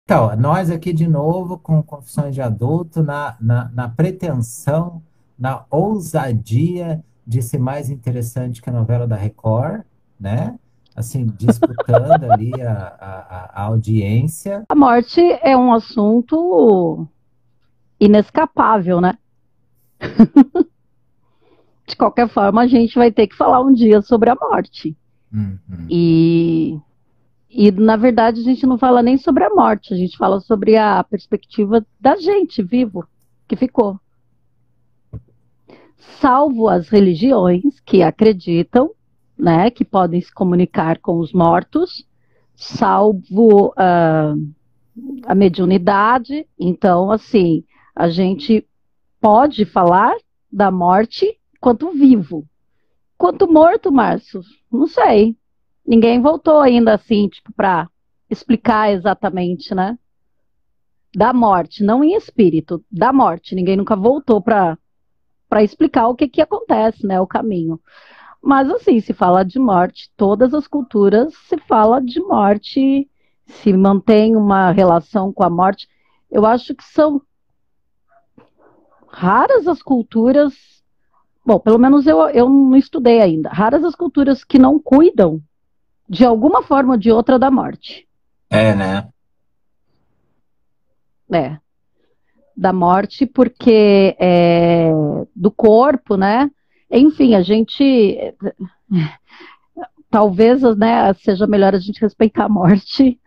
Então, nós aqui de novo com Confissões de Adulto, na pretensão, na ousadia de ser mais interessante que a novela da Record, né? Assim, disputando ali a audiência. A morte é um assunto inescapável, né? De qualquer forma, a gente vai ter que falar um dia sobre a morte. Uhum. E, na verdade, a gente não fala nem sobre a morte, a gente fala sobre a perspectiva da gente vivo, que ficou. Salvo as religiões que acreditam, né, que podem se comunicar com os mortos, salvo a mediunidade. Então, assim, a gente pode falar da morte quanto vivo. Quanto morto, Márcio? Não sei. Ninguém voltou ainda assim, tipo, para explicar exatamente, né? Da morte, não em espírito, da morte. Ninguém nunca voltou para explicar o que que acontece, né? O caminho. Mas assim, se fala de morte, todas as culturas se fala de morte, se mantém uma relação com a morte. Eu acho que são raras as culturas. Bom, pelo menos eu não estudei ainda. Raras as culturas que não cuidam, de alguma forma ou de outra, da morte. É, né? É, da morte, porque do corpo, né? Enfim, a gente. Talvez, né, seja melhor a gente respeitar a morte.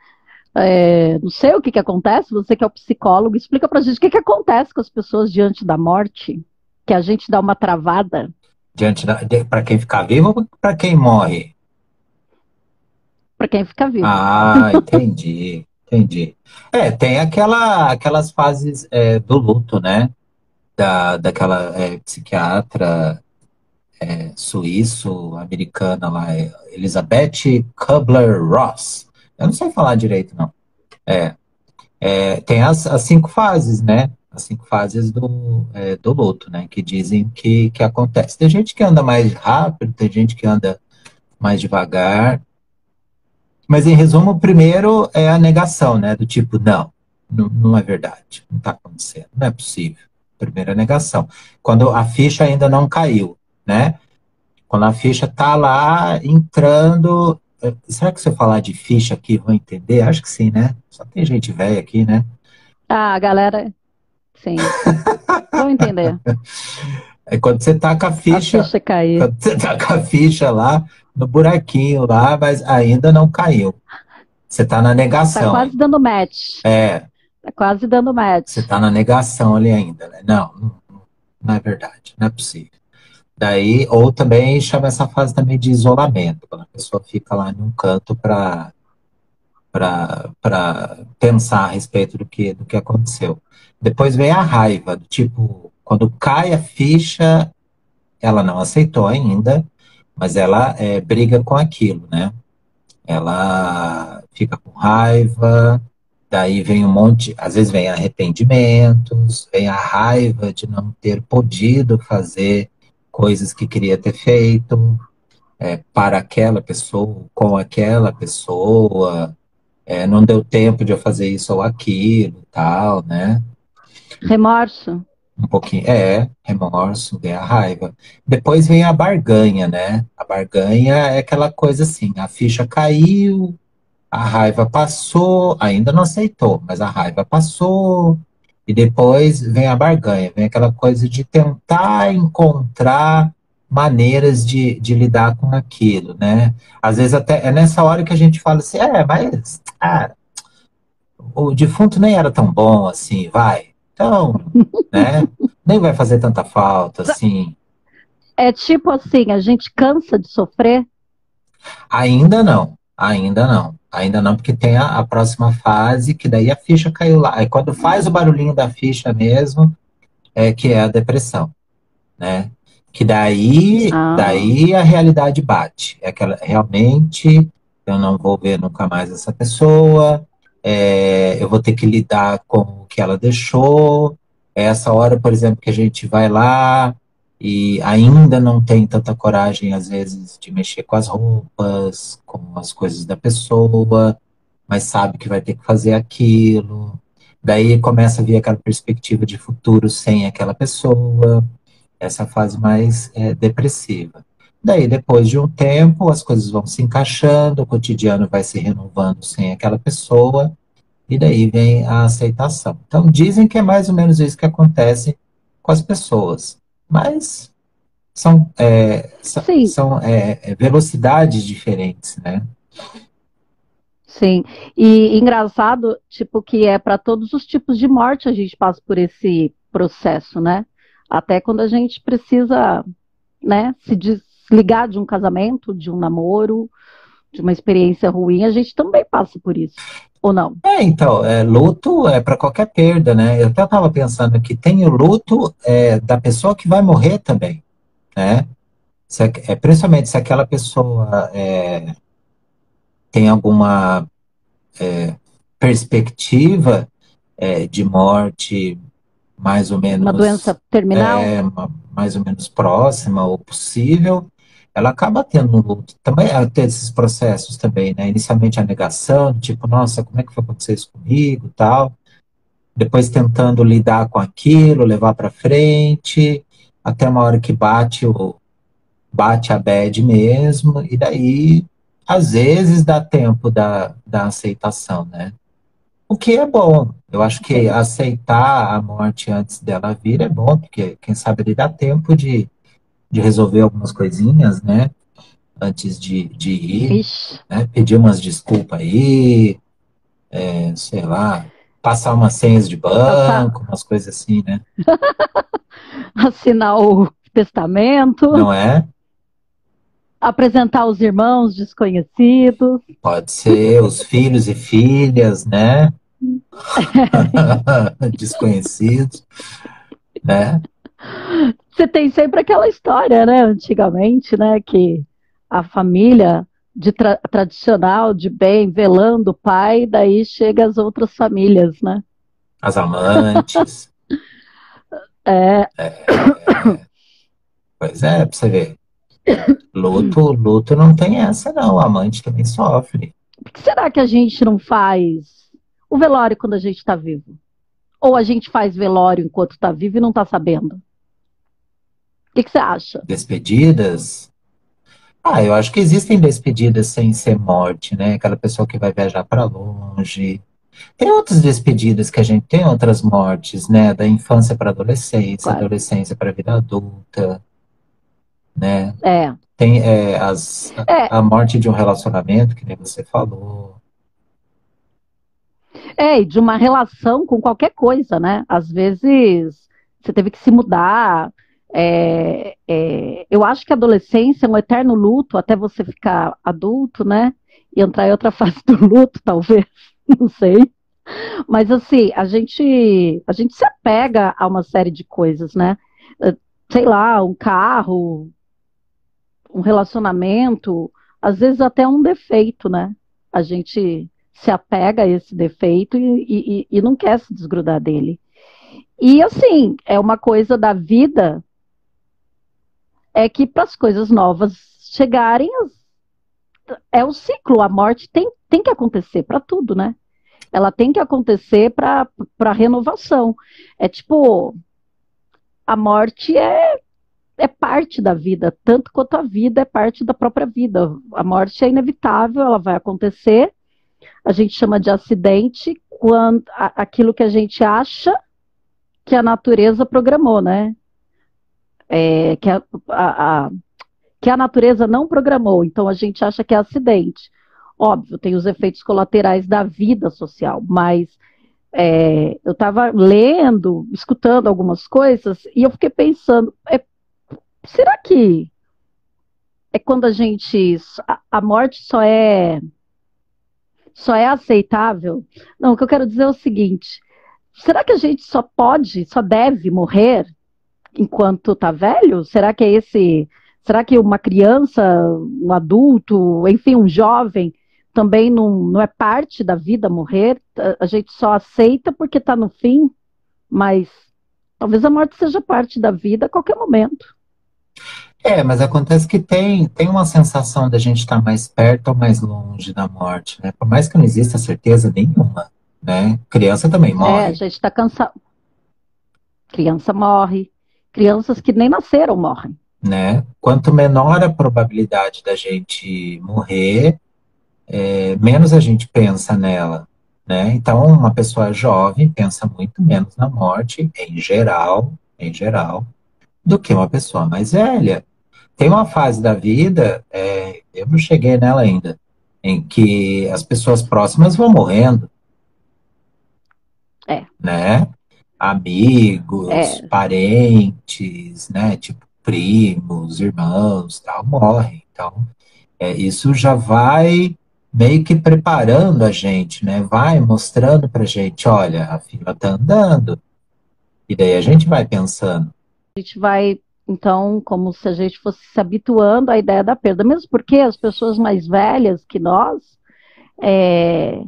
Não sei o que, que acontece, você que é o psicólogo, explica pra gente o que, que acontece com as pessoas diante da morte, que a gente dá uma travada Para quem ficar vivo ou para quem morre? para quem fica vivo. Ah, entendi, entendi. É, tem aquelas fases do luto, né? Daquela psiquiatra suíço-americana lá, Elizabeth Kubler-Ross. Eu não sei falar direito, não. Tem as 5 fases, né? As 5 fases do luto, né? Que dizem que acontece. Tem gente que anda mais rápido, tem gente que anda mais devagar. Mas, em resumo, o primeiro é a negação, né? Do tipo, não é verdade, não está acontecendo, não é possível. Primeira negação. Quando a ficha ainda não caiu, né? Quando a ficha tá lá entrando. Será que se eu falar de ficha aqui vão entender? Acho que sim, né? Só tem gente velha aqui, né? Ah, galera, sim, vão entender. É quando você taca a A ficha, ficha cair. quando você taca a ficha lá no buraquinho lá, mas ainda não caiu. Você tá na Tá negação. quase dando match. É, Tá quase dando você match. tá na negação ali ainda, né? Não é verdade, não é possível. Daí, ou também chama essa fase também de isolamento, quando a pessoa fica lá num canto para pensar a respeito do que aconteceu. Depois vem a raiva, do tipo, quando cai a ficha, ela não aceitou ainda, mas ela briga com aquilo, né? Ela fica com raiva, daí vem um monte, às vezes vem arrependimentos, vem a raiva de não ter podido fazer coisas que queria ter feito para aquela pessoa, com aquela pessoa, não deu tempo de eu fazer isso ou aquilo, tal, né? Remorso. Um pouquinho, remorso, vem a raiva. Depois vem a barganha, né? A barganha é aquela coisa assim, a ficha caiu, a raiva passou, ainda não aceitou, mas a raiva passou, e depois vem a barganha, vem aquela coisa de tentar encontrar maneiras de lidar com aquilo, né? Às vezes até é nessa hora que a gente fala assim, mas o defunto nem era tão bom assim, vai. Então, né? Nem vai fazer tanta falta assim. É tipo assim, a gente cansa de sofrer. Ainda não, ainda não. Ainda não, porque tem a próxima fase, que daí a ficha caiu lá. Aí quando faz o barulhinho da ficha mesmo, que é a depressão, né? Que Ah, daí a realidade bate. É aquela, realmente, eu não vou ver nunca mais essa pessoa, eu vou ter que lidar com o que ela deixou. É essa hora, por exemplo, que a gente vai lá e ainda não tem tanta coragem, às vezes, de mexer com as roupas, com as coisas da pessoa, mas sabe que vai ter que fazer aquilo. Daí começa a vir aquela perspectiva de futuro sem aquela pessoa, essa fase mais depressiva. Daí, depois de um tempo, as coisas vão se encaixando, o cotidiano vai se renovando sem aquela pessoa, e daí vem a aceitação. Então, dizem que é mais ou menos isso que acontece com as pessoas, mas Sim, velocidades diferentes, né? sim. E engraçado, tipo, que é para todos os tipos de morte a gente passa por esse processo, né? Até quando a gente precisa, né, se desligar de um casamento, de um namoro, de uma experiência ruim, a gente também passa por isso. Ou não? Então, luto é para qualquer perda, né? Eu até estava pensando que tem o luto da pessoa que vai morrer também, né? Principalmente se aquela pessoa tem alguma perspectiva de morte mais ou Uma menos doença terminal? mais ou menos próxima ou possível, ela acaba tendo um luto. Também ter esses processos também, né? Inicialmente a negação, tipo, nossa, como é que foi acontecer isso comigo, tal. Depois tentando lidar com aquilo, levar para frente, até uma hora que bate a bad mesmo, e daí às vezes dá tempo da aceitação, né? O que é bom. Eu acho que Sim. aceitar a morte antes dela vir é bom, porque quem sabe ele dá tempo de resolver algumas coisinhas, né? Antes de ir, Ixi, né? Pedir umas desculpas aí, sei lá, passar umas senhas de passar, banco, umas coisas assim, né? assinar o testamento, Não é? apresentar os irmãos desconhecidos. Pode ser os filhos e filhas, né? Desconhecidos, né? Você tem sempre aquela história, né, antigamente, né, que a família tradicional de bem velando o pai, daí chega as outras famílias, né? As amantes. É, Pois é, pra você ver. Luto não tem essa, não. A amante também sofre. por que será que a gente não faz o velório quando a gente está vivo? Ou a gente faz velório enquanto está vivo e não está sabendo? O que você acha? Despedidas. Ah, eu acho que existem despedidas sem ser morte, né? Aquela pessoa que vai viajar para longe. Tem outras despedidas que a gente tem outras mortes, né? Da infância para adolescência, Claro. adolescência para vida adulta, né? É, Tem é, a morte de um relacionamento, que nem você falou. e de uma relação com qualquer coisa, né? Às vezes você teve que se mudar. Eu acho que a adolescência é um eterno luto até você ficar adulto, né? E entrar em outra fase do luto, talvez, não sei. Mas assim, a gente se apega a uma série de coisas, né? Sei lá, um carro, um relacionamento, às vezes até um defeito, né? A gente se apega a esse defeito e não quer se desgrudar dele. E assim, é uma coisa da vida, é que para as coisas novas chegarem, é o ciclo, a morte tem que acontecer para tudo, né? Ela tem que acontecer para renovação. É tipo, a morte é parte da vida, tanto quanto a vida é parte da própria vida. A morte é inevitável, ela vai acontecer. A gente chama de acidente quando aquilo que a gente acha que a natureza programou, né? É, que a natureza não programou, então a gente acha que é acidente. Óbvio, tem os efeitos colaterais da vida social, mas eu estava lendo, escutando algumas coisas e eu fiquei pensando, será que é quando a morte só é aceitável? Não, o que eu quero dizer é o seguinte: será que a gente só deve morrer enquanto está velho? Será que é esse? Será que uma criança, um adulto, enfim, um jovem também não é parte da vida morrer? A gente só aceita porque está no fim, mas talvez a morte seja parte da vida a qualquer momento. Mas acontece que tem uma sensação da gente estar mais perto ou mais longe da morte, né? Por mais que não exista certeza nenhuma, né? Criança também A morre, gente está cansado. Criança morre, crianças que nem nasceram morrem. né? Quanto menor a probabilidade da gente morrer, menos a gente pensa nela, né? Então, uma pessoa jovem pensa muito menos na morte, em geral, do que uma pessoa mais velha. Tem uma fase da vida, eu não cheguei nela ainda, em que as pessoas próximas vão morrendo, É, né? Amigos, é. parentes, né? Tipo primos, irmãos, tal, morrem. Então, isso já vai meio que preparando a gente, né? Vai mostrando pra gente, olha, a fila tá andando. E daí a gente vai pensando, A gente vai, então, como se a gente fosse se habituando à ideia da perda, mesmo porque as pessoas mais velhas que nós, é,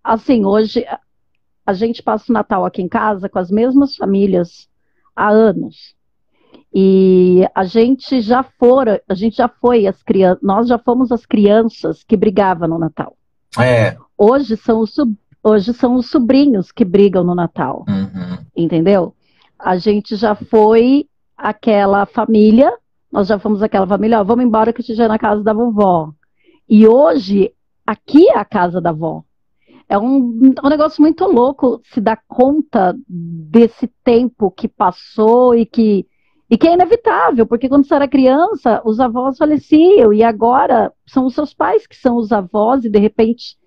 assim, hoje a gente passa o Natal aqui em casa com as mesmas famílias há anos. E a gente já foi as crianças, nós já fomos as crianças que brigavam no Natal. é, Hoje são hoje são os sobrinhos que brigam no Natal, uhum, entendeu? A gente já foi aquela família, nós já fomos aquela família, ó, vamos embora que a gente já é na casa da vovó. E hoje, aqui é a casa da avó. É um negócio muito louco se dar conta desse tempo que passou e que é inevitável, porque quando você era criança, os avós faleciam, e agora são os seus pais que são os avós, e de repente,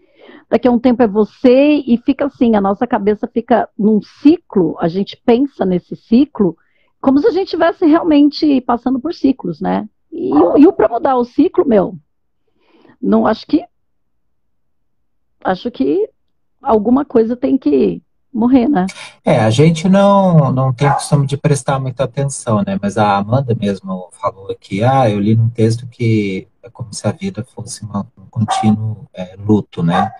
daqui a um tempo é você, e fica assim, a nossa cabeça fica num ciclo, a gente pensa nesse ciclo, como se a gente estivesse realmente passando por ciclos, né? E o para mudar o ciclo, meu, não acho que alguma coisa tem que morrer, né? A gente não tem costume de prestar muita atenção, né? Mas a Amanda mesmo falou aqui, eu li num texto que é como se a vida fosse um contínuo luto, né?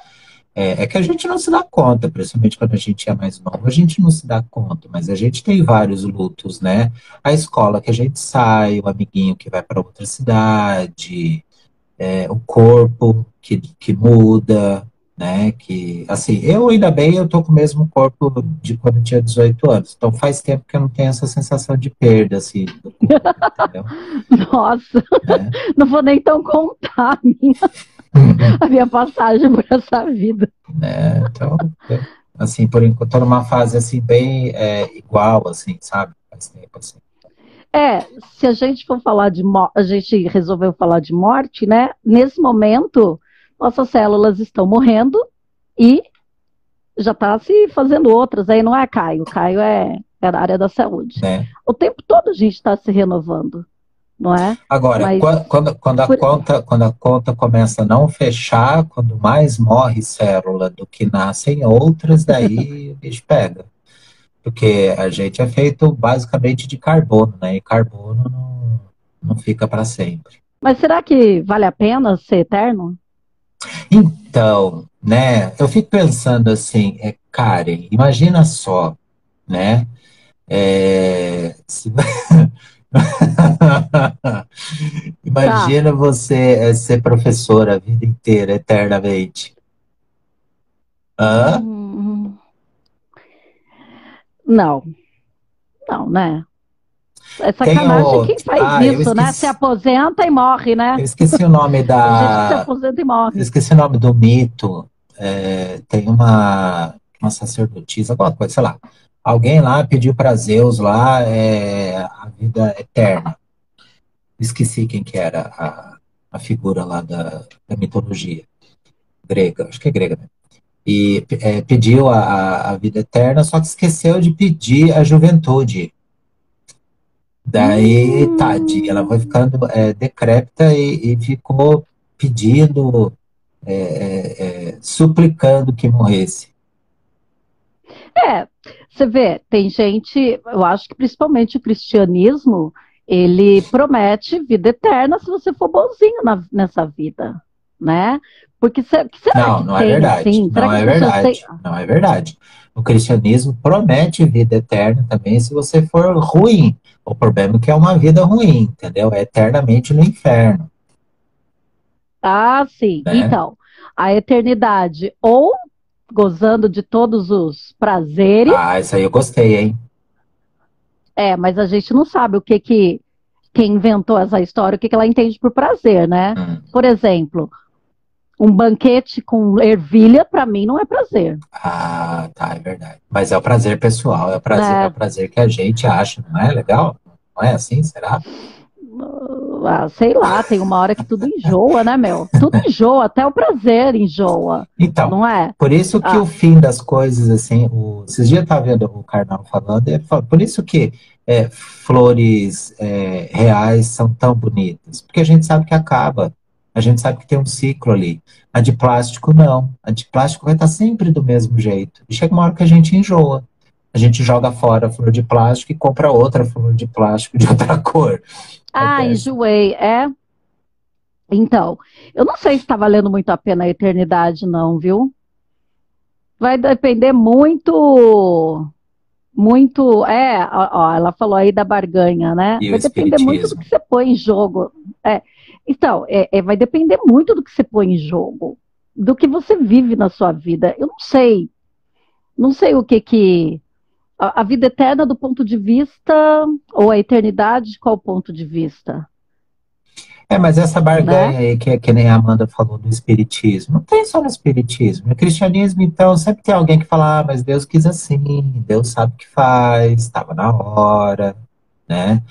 É que a gente não se dá conta, principalmente quando a gente é mais novo, a gente não se dá conta, mas a gente tem vários lutos, né? A escola que a gente sai, o amiguinho que vai para outra cidade, o corpo que muda, né? Que, assim, eu ainda bem, eu tô com o mesmo corpo de quando eu tinha 18 anos. Então faz tempo que eu não tenho essa sensação de perda, assim, do corpo, entendeu? Nossa, Né? não vou nem então contar a minha passagem por essa vida. Então, assim, por enquanto, tô numa fase, assim, bem igual, assim, sabe? Faz tempo, assim. Se a gente for falar a gente resolveu falar de morte, né? Nesse momento, nossas células estão morrendo e já está se fazendo outras. Aí não é Caio, Caio é da área da saúde. Né? O tempo todo a gente está se renovando, não é? Agora, Mas por- quando a conta começa a não fechar, quando mais morre célula do que nascem outras, daí o bicho pega. Porque a gente é feito basicamente de carbono, né? E carbono não fica para sempre. mas será que vale a pena ser eterno? Então, né? Eu fico pensando assim, Karen, imagina só, né? Se Tá. Imagina você ser professora a vida inteira, eternamente. Hã? Hum, não, não, né? É Tem sacanagem o. quem faz isso, né? Se aposenta e morre, né? Eu esqueci o nome Tem gente que se da. aposenta e Eu morre. esqueci o nome do mito. Tem uma sacerdotisa, alguma coisa, sei lá. Alguém lá pediu para Zeus lá a vida eterna. Esqueci quem que era a figura lá da mitologia grega, acho que é grega, né? E pediu a vida eterna, só que esqueceu de pedir a juventude. Daí, tadinha, ela foi Hum, ficando decrépita e ficou pedindo, suplicando que morresse. é, você vê, tem gente, eu acho que principalmente o cristianismo, ele promete vida eterna se você for bonzinho nessa vida, né? Porque que será Não, que não é tem verdade. assim? Será Não que as é pessoas têm? verdade. Não é verdade. O cristianismo promete vida eterna também se você for ruim. O problema é que é uma vida ruim, entendeu? É eternamente no inferno, Ah, sim. né? Então, a eternidade ou gozando de todos os prazeres, Ah, isso aí eu gostei, hein? mas a gente não sabe o que que quem inventou essa história, o que que ela entende por prazer, né? Hum. Por exemplo, um banquete com ervilha, para mim, não é prazer, Ah, tá, é verdade. Mas é o prazer pessoal, é o né? prazer que a gente acha, não é legal? Não é assim, será? Ah, sei lá, tem uma hora que tudo enjoa, né, meu? Tudo enjoa, até o prazer enjoa, Então, não é? por isso que o Ah, fim das coisas, assim, esses dias eu estava vendo o Karnal falando, ele fala, por isso que flores reais são tão bonitas, porque a gente sabe que acaba, a gente sabe que tem um ciclo ali. A de plástico não, a de plástico vai estar sempre do mesmo jeito. E chega uma hora que a gente enjoa. A gente joga fora a flor de plástico e compra outra flor de plástico de outra cor. É péssimo. enjoei. Então, eu não sei se está valendo muito a pena a eternidade, não, viu? Vai depender muito, muito. Ó, ela falou aí da barganha, né? E o Vai depender muito do espiritismo. que você põe em jogo. É, então, vai depender muito do que você põe em jogo, do que você vive na sua vida. Eu não sei, não sei o que que. A vida eterna do ponto de vista, ou a eternidade de qual ponto de vista, Mas essa né? barganha aí, que nem a Amanda falou do espiritismo, não tem só no espiritismo. No cristianismo, então, sempre tem alguém que fala, mas Deus quis assim, Deus sabe o que faz, estava na hora, né?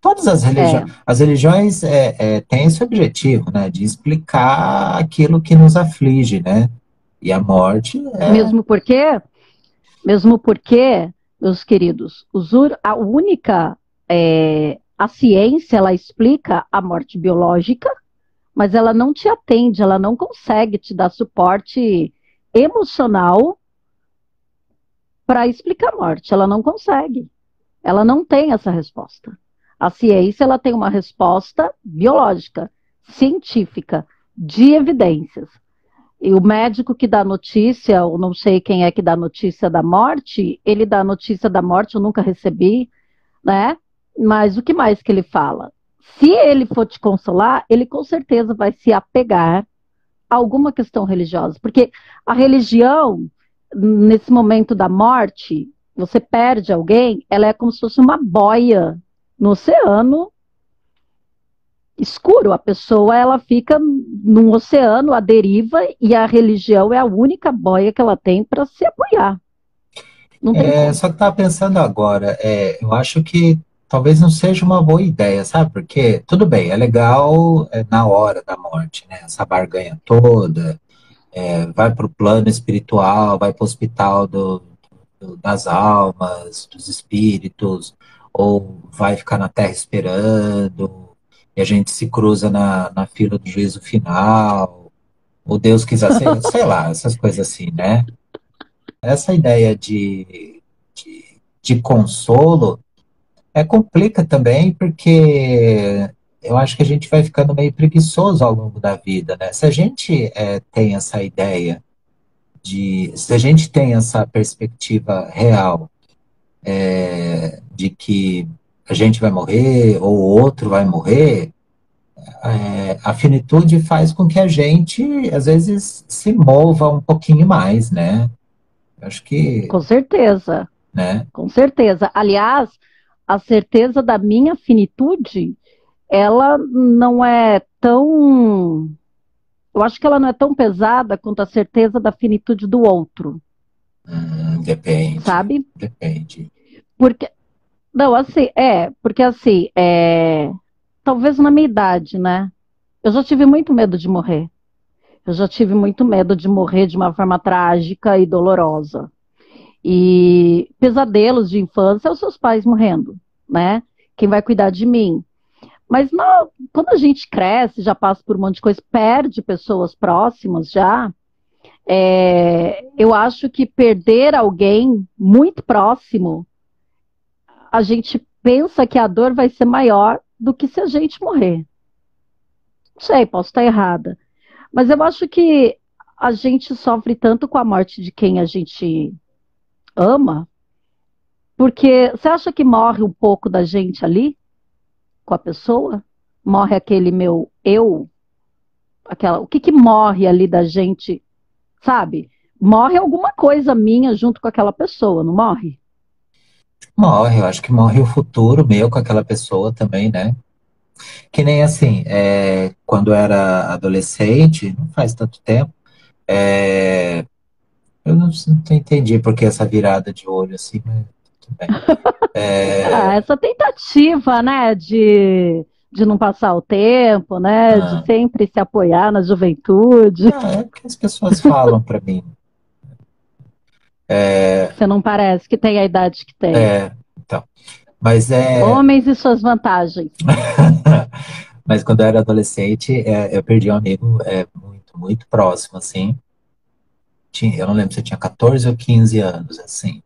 Todas É, as religiões têm esse objetivo, né, de explicar aquilo que nos aflige, né? E a morte mesmo porque Mesmo porque, meus queridos, a única, a ciência, ela explica a morte biológica, mas ela não te atende, ela não consegue te dar suporte emocional para explicar a morte, ela não consegue. Ela não tem essa resposta. A ciência, ela tem uma resposta biológica, científica, de evidências. E o médico que dá notícia, ou não sei quem é que dá notícia da morte, ele dá notícia da morte, eu nunca recebi, né? Mas o que mais que ele fala? Se ele for te consolar, ele com certeza vai se apegar a alguma questão religiosa, porque a religião, nesse momento da morte, você perde alguém, ela é como se fosse uma boia no oceano escuro. A pessoa ela fica num oceano à deriva e a religião é a única boia que ela tem para se apoiar. Não tem como. Só que estava pensando agora, eu acho que talvez não seja uma boa ideia, sabe? Porque, tudo bem, é legal na hora da morte, né? Essa barganha toda, vai para o plano espiritual, vai para o hospital das almas, dos espíritos, ou vai ficar na terra esperando, e a gente se cruza na fila do juízo final, ou Deus quiser, sei lá, essas coisas assim, né? Essa ideia de consolo complica também, porque eu acho que a gente vai ficando meio preguiçoso ao longo da vida, né? Se a gente tem essa ideia se a gente tem essa perspectiva real de que a gente vai morrer ou o outro vai morrer, a finitude faz com que a gente, às vezes, se mova um pouquinho mais, né? Eu acho que, Com certeza, né? com certeza. Aliás, a certeza da minha finitude, ela não é tão. Eu acho que ela não é tão pesada quanto a certeza da finitude do outro, Depende, sabe? depende. Porque, não, assim, porque assim, talvez na minha idade, né? Eu já tive muito medo de morrer. Eu já tive muito medo de morrer de uma forma trágica e dolorosa. E pesadelos de infância, os seus pais morrendo, né? Quem vai cuidar de mim? Mas quando a gente cresce, já passa por um monte de coisa, perde pessoas próximas já, eu acho que perder alguém muito próximo, a gente pensa que a dor vai ser maior do que se a gente morrer. Não sei, posso estar errada. Mas eu acho que a gente sofre tanto com a morte de quem a gente ama, Porque você acha que morre um pouco da gente ali com a pessoa? Morre aquele meu eu? O que que morre ali da gente, sabe? Morre alguma coisa minha junto com aquela pessoa, não morre? Morre, eu acho que morre o futuro meu com aquela pessoa também, né? Que nem assim, quando eu era adolescente, não faz tanto tempo, é, eu não entendi por que essa virada de olho assim, mas tudo bem. Ah, essa tentativa, né, de não passar o tempo, né, de Ah, sempre se apoiar na juventude. não, é porque as pessoas falam para mim. Você não parece que tem a idade que tem. Então, mas Homens e suas vantagens. mas quando eu era adolescente, eu perdi um amigo muito, muito próximo, assim. Eu não lembro se eu tinha 14 ou 15 anos, assim.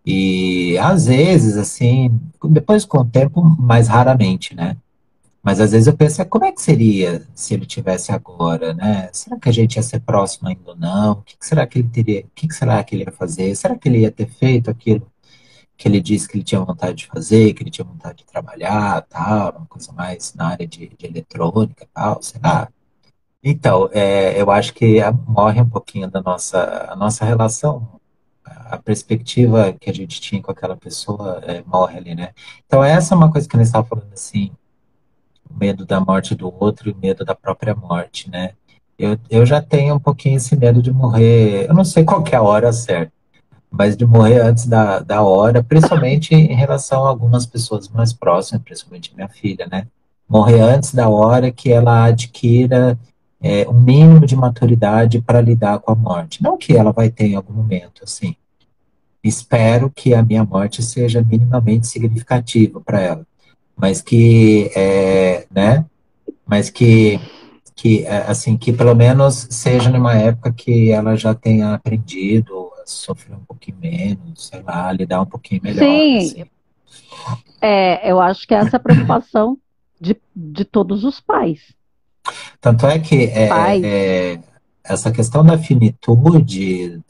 E às vezes, assim, depois com o tempo, mais raramente, né? Mas às vezes eu penso, como é que seria se ele tivesse agora, né? Será que a gente ia ser próximo ainda ou não? O que que será que ele teria, o que que será que ele ia fazer? Será que ele ia ter feito aquilo que ele disse que ele tinha vontade de fazer, que ele tinha vontade de trabalhar, tal, uma coisa mais na área de eletrônica, tal, será? Então, eu acho que morre um pouquinho a nossa relação, a perspectiva que a gente tinha com aquela pessoa morre ali, né? Então, essa é uma coisa que nós estávamos falando assim, o medo da morte do outro e o medo da própria morte, né? Eu já tenho um pouquinho esse medo de morrer, eu não sei qual que é a hora certa, mas de morrer antes da hora, principalmente em relação a algumas pessoas mais próximas, principalmente minha filha, né? Morrer antes da hora que ela adquira um mínimo de maturidade para lidar com a morte. Não que ela vai ter em algum momento, assim. Espero que a minha morte seja minimamente significativa para ela, mas né? Mas assim, que pelo menos seja numa época que ela já tenha aprendido a sofrer um pouquinho menos, sei lá, lidar um pouquinho melhor, Sim, assim. eu acho que essa é a preocupação de todos os pais. Tanto é que Pais, essa questão da finitude,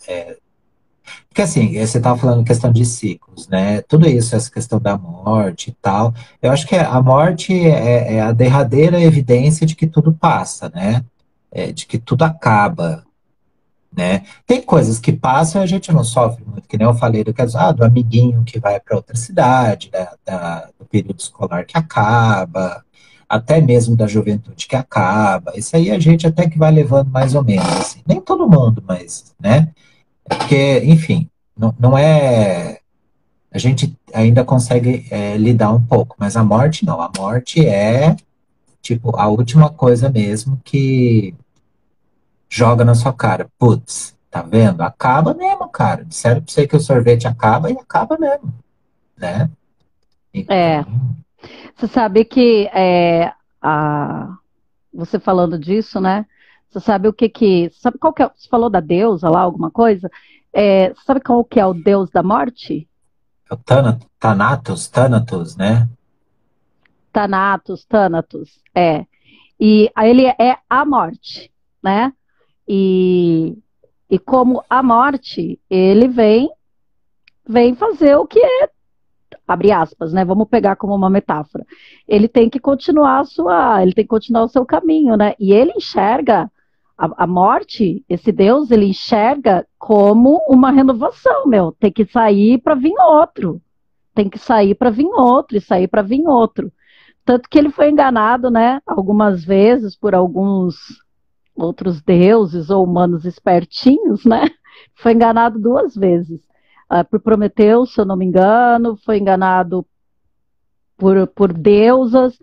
porque assim, você estava falando questão de ciclos, né? Tudo isso, essa questão da morte e tal, eu acho que a morte é a derradeira evidência de que tudo passa, né? De que tudo acaba, né? Tem coisas que passam e a gente não sofre muito, que nem eu falei do amiguinho que vai para outra cidade, do período escolar que acaba, até mesmo da juventude que acaba. Isso aí a gente até que vai levando mais ou menos, assim. Nem todo mundo, mas, né? Porque, enfim, não é. A gente ainda consegue lidar um pouco, mas a morte não. A morte é, tipo, a última coisa mesmo que joga na sua cara. Putz, tá vendo? Acaba mesmo, cara. Disseram pra você que o sorvete acaba e acaba mesmo, né? Então, é, você sabe que a, você falando disso, né? Você sabe o que que, sabe qual que é, você falou da deusa lá, alguma coisa? Sabe qual que é o deus da morte? é o Thanatos, né? Thanatos, é. E aí ele é a morte, né? E, e como a morte, ele vem fazer o que é, abre aspas, né? Vamos pegar como uma metáfora. Ele tem que continuar ele tem que continuar o seu caminho, né? E ele enxerga a morte, esse Deus, ele enxerga como uma renovação, meu. Tem que sair para vir outro. Tem que sair para vir outro, e sair para vir outro. Tanto que ele foi enganado, né, algumas vezes por alguns outros deuses ou humanos espertinhos, né? Foi enganado duas vezes. Por Prometeu, se eu não me engano, foi enganado por deusas.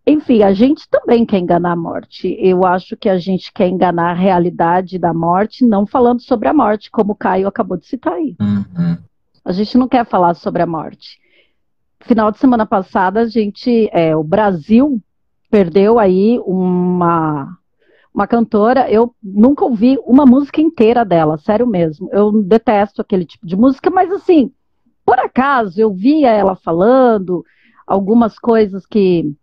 Enfim, a gente também quer enganar a morte. Eu acho que a gente quer enganar a realidade da morte, não falando sobre a morte, como o Caio acabou de citar aí. Uhum. A gente não quer falar sobre a morte. Final de semana passada, o Brasil perdeu aí uma cantora, eu nunca ouvi uma música inteira dela, sério mesmo. Eu detesto aquele tipo de música, mas assim, por acaso eu via ela falando algumas coisas que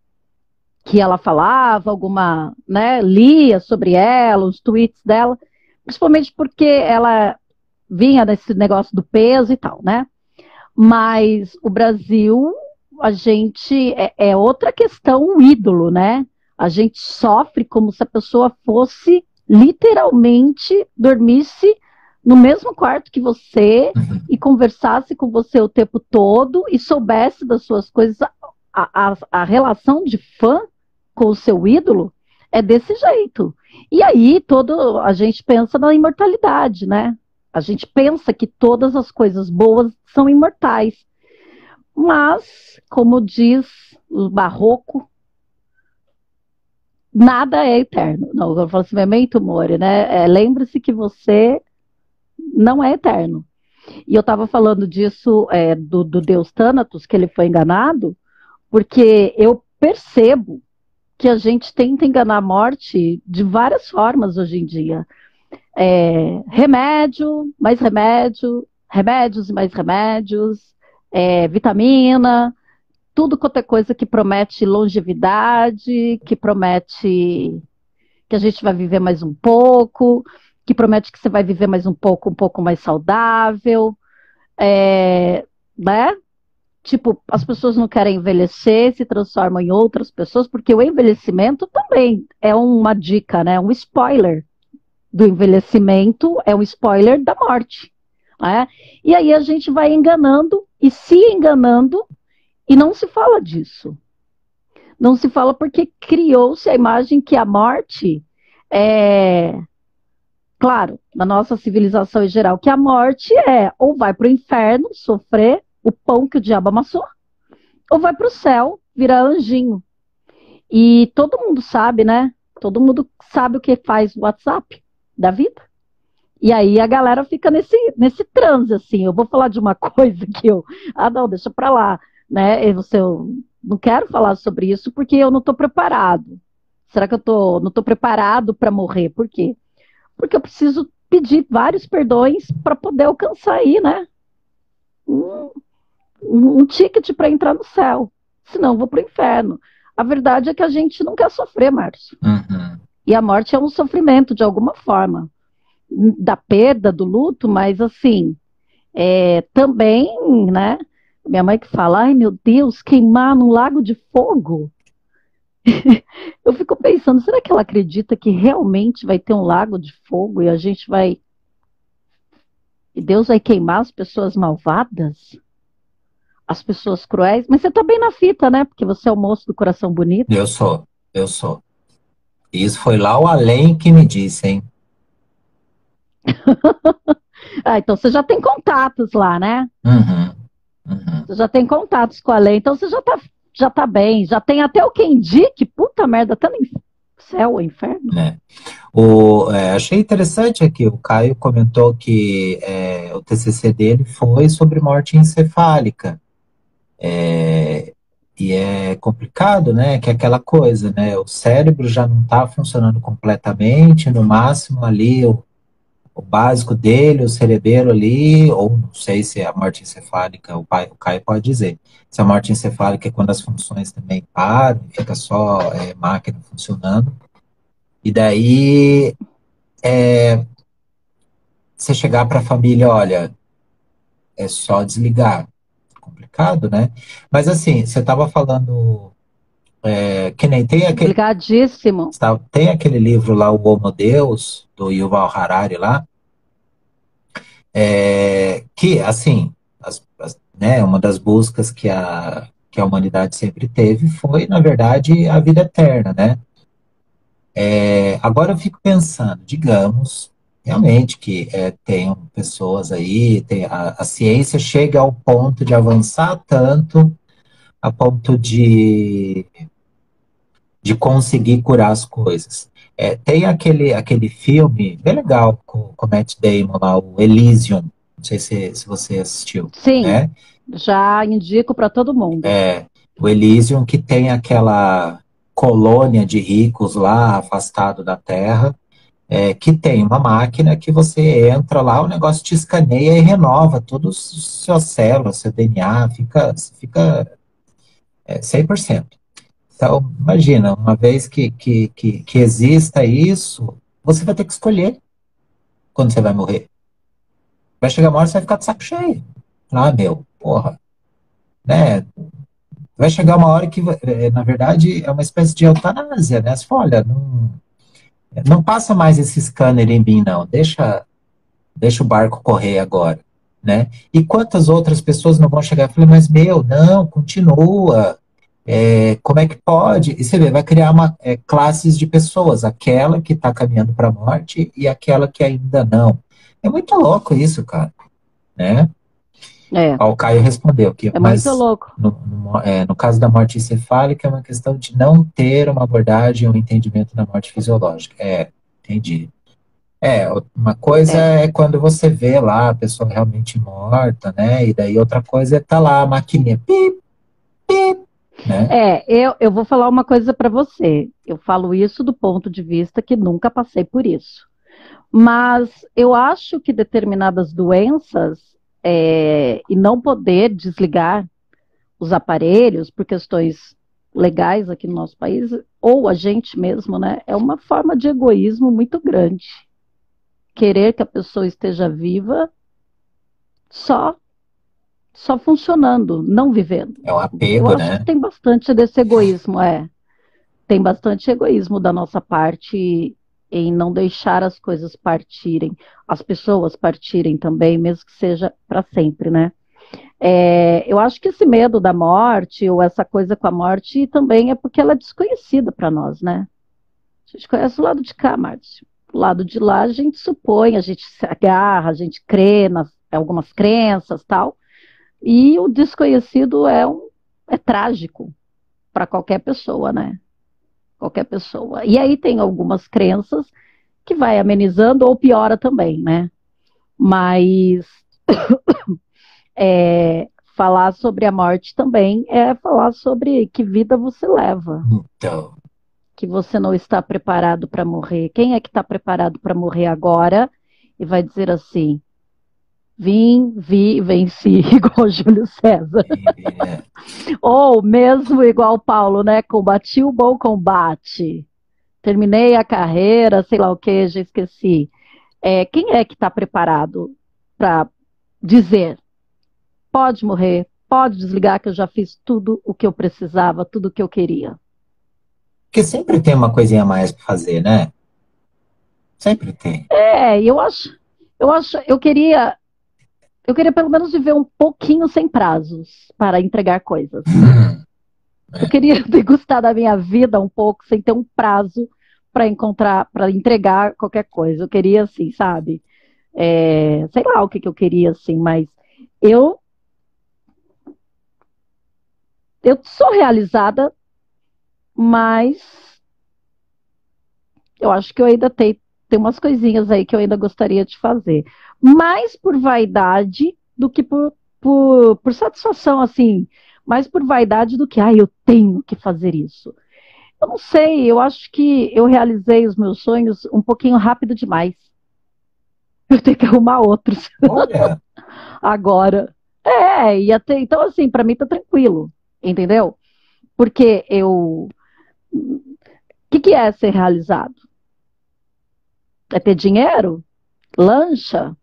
ela falava, né, lia sobre ela, os tweets dela, principalmente porque ela vinha desse negócio do peso e tal, né? Mas o Brasil, a gente é outra questão, o ídolo, né? A gente sofre como se a pessoa fosse literalmente dormisse no mesmo quarto que você Uhum. e conversasse com você o tempo todo e soubesse das suas coisas. A relação de fã com o seu ídolo é desse jeito. E aí todo a gente pensa na imortalidade, né? A gente pensa que todas as coisas boas são imortais. Mas, como diz o barroco, nada é eterno. Não, eu falo assim, memento mori, né? Lembre-se que você não é eterno. E eu estava falando disso do deus Thanatos, que ele foi enganado, porque eu percebo que a gente tenta enganar a morte de várias formas hoje em dia. Remédio, mais remédio, remédios e mais remédios, vitamina, tudo quanto é coisa que promete longevidade, que promete que a gente vai viver mais um pouco, que promete que você vai viver mais um pouco mais saudável, né? Tipo, as pessoas não querem envelhecer, se transformam em outras pessoas, porque o envelhecimento também é uma dica, né? Um spoiler do envelhecimento, é um spoiler da morte. Né? E aí a gente vai enganando e se enganando e não se fala disso. Não se fala porque criou-se a imagem que a morte é, claro, na nossa civilização em geral, que a morte é ou vai para o inferno sofrer o pão que o diabo amassou, ou vai para o céu virar anjinho. E todo mundo sabe, né? Todo mundo sabe o que faz o WhatsApp da vida. E aí a galera fica nesse transe, assim. Eu vou falar de uma coisa que eu. Ah, não, deixa pra lá. Né? Eu não quero falar sobre isso porque eu não estou preparado. Será que não estou preparado para morrer? Por quê? Porque eu preciso pedir vários perdões para poder alcançar aí, né? Um, um ticket para entrar no céu. Senão eu vou para o inferno. A verdade é que a gente não quer sofrer, Márcio. Uhum. E a morte é um sofrimento de alguma forma. Da perda, do luto, mas assim, também, né? Minha mãe que fala, ai meu Deus, queimar num lago de fogo. Eu fico pensando, será que ela acredita que realmente vai ter um lago de fogo e a gente vai. E Deus vai queimar as pessoas malvadas? As pessoas cruéis? Mas você tá bem na fita, né? Porque você é o moço do coração bonito. Eu sou, eu sou. Isso foi lá o além que me disse, hein? Ah, então você já tem contatos lá, né? Uhum, uhum, Você já tem contatos com a lei, então você já tá bem. Já tem até o quem indique, puta merda, tá no céu ou inferno? né? Achei interessante aqui, o Caio comentou que o TCC dele foi sobre morte encefálica. E é complicado, né? Que é aquela coisa, né? O cérebro já não está funcionando completamente, no máximo ali o básico dele, o cerebelo ali, ou não sei se é a morte encefálica, o Caio pode dizer. Se a morte encefálica é quando as funções também param, fica só máquina funcionando. E daí você chegar para a família, olha, é só desligar. Complicado, né? Mas assim, você estava falando que nem tem aquele, Obrigadíssimo. tem aquele livro lá, O Homo Deus, do Yuval Harari lá, que, assim, né, uma das buscas que a humanidade sempre teve foi, na verdade, a vida eterna, né? Agora eu fico pensando, digamos, realmente que tenham pessoas aí, a ciência chega ao ponto de avançar tanto, a ponto de conseguir curar as coisas. Tem aquele filme bem legal com o Matt Damon lá, o Elysium, não sei se você assistiu, Sim, né? já indico para todo mundo. O Elysium que tem aquela colônia de ricos lá, afastado da Terra, que tem uma máquina que você entra lá, o negócio te escaneia e renova todas as suas células, seu DNA, fica 100%. Então, imagina, uma vez que exista isso, você vai ter que escolher quando você vai morrer. Vai chegar uma hora, você vai ficar de saco cheio. Ah, meu, porra, né? Vai chegar uma hora que, na verdade, é uma espécie de eutanásia, né? Você fala, olha, não passa mais esse scanner em mim, não. Deixa o barco correr agora, né? E quantas outras pessoas não vão chegar e falar, mas meu, não, continua. Como é que pode? E você vê, vai criar classes de pessoas, aquela que está caminhando para a morte e aquela que ainda não. É muito louco isso, cara, né? É, Ó, o Caio respondeu que, é muito mas louco. no caso da morte encefálica é uma questão de não ter uma abordagem ou um entendimento da morte fisiológica. Entendi. Uma coisa É. é quando você vê lá a pessoa realmente morta, né? E daí outra coisa é tá lá a maquininha, pip, pip, né? Eu vou falar uma coisa para você. Eu falo isso do ponto de vista que nunca passei por isso. Mas eu acho que determinadas doenças e não poder desligar os aparelhos por questões legais aqui no nosso país, ou a gente mesmo, né? É uma forma de egoísmo muito grande. Querer que a pessoa esteja viva só só funcionando, não vivendo. É um Eu apego, acho que né? tem bastante desse egoísmo, é. Tem bastante egoísmo da nossa parte em não deixar as coisas partirem, as pessoas partirem também, mesmo que seja para sempre, né? Eu acho que esse medo da morte, ou essa coisa com a morte, também é porque ela é desconhecida para nós, né? A gente conhece o lado de cá, Márcio. O lado de lá a gente supõe, a gente se agarra, a gente crê nas algumas crenças, tal. E o desconhecido é trágico para qualquer pessoa, né? Qualquer pessoa. E aí tem algumas crenças que vai amenizando ou piora também, né? Mas falar sobre a morte também é falar sobre que vida você leva, Então, que você não está preparado para morrer. Quem é que está preparado para morrer agora e vai dizer assim: vim, vi, venci, igual Júlio César. é, Ou mesmo igual Paulo, né? Combati o bom combate. Terminei a carreira, sei lá o que, já esqueci. Quem é que está preparado para dizer: pode morrer, pode desligar, que eu já fiz tudo o que eu precisava, tudo o que eu queria? porque sempre tem uma coisinha a mais para fazer, né? Sempre tem. Eu queria pelo menos viver um pouquinho sem prazos para entregar coisas. Eu É. queria degustar da minha vida um pouco sem ter um prazo para encontrar, para entregar qualquer coisa. Eu queria assim, sabe? Sei lá o que eu queria assim, mas eu eu sou realizada, mas eu acho que eu ainda tem umas coisinhas aí que eu ainda gostaria de fazer. Mais por vaidade do que por satisfação, assim. Mais por vaidade do que, eu tenho que fazer isso. Eu não sei, eu acho que eu realizei os meus sonhos um pouquinho rápido demais. Eu tenho que arrumar outros Olha, agora. Então assim, para mim tá tranquilo, entendeu? Porque que é ser realizado? É ter dinheiro? Lancha?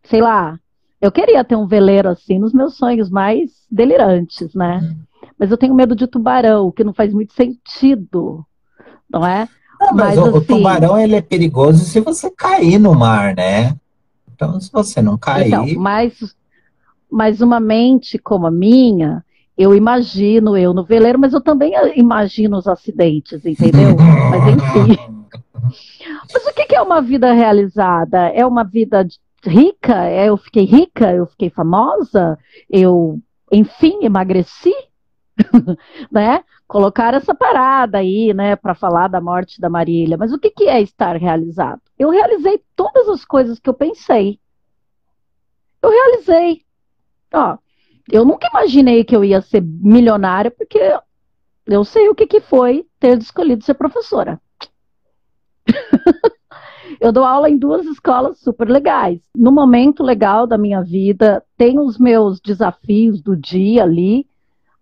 Sei lá. Eu queria ter um veleiro assim nos meus sonhos mais delirantes, né? Mas eu tenho medo de tubarão, o que não faz muito sentido, não é? não, mas Mas o assim, tubarão ele é perigoso se você cair no mar, né? Então, se você não então, cair, mas uma mente como a minha, eu imagino eu no veleiro, mas eu também imagino os acidentes, entendeu? Mas enfim. Mas o que é uma vida realizada? É uma vida rica? Eu fiquei rica? Eu fiquei famosa? Eu, enfim, emagreci? Né? Colocar essa parada aí, né, para falar da morte da Marília. Mas o que é estar realizado? Eu realizei todas as coisas que eu pensei. Eu realizei. Ó, eu nunca imaginei que eu ia ser milionária, porque eu sei o que foi ter escolhido ser professora. Eu dou aula em duas escolas super legais. No momento legal da minha vida, tenho os meus desafios do dia ali,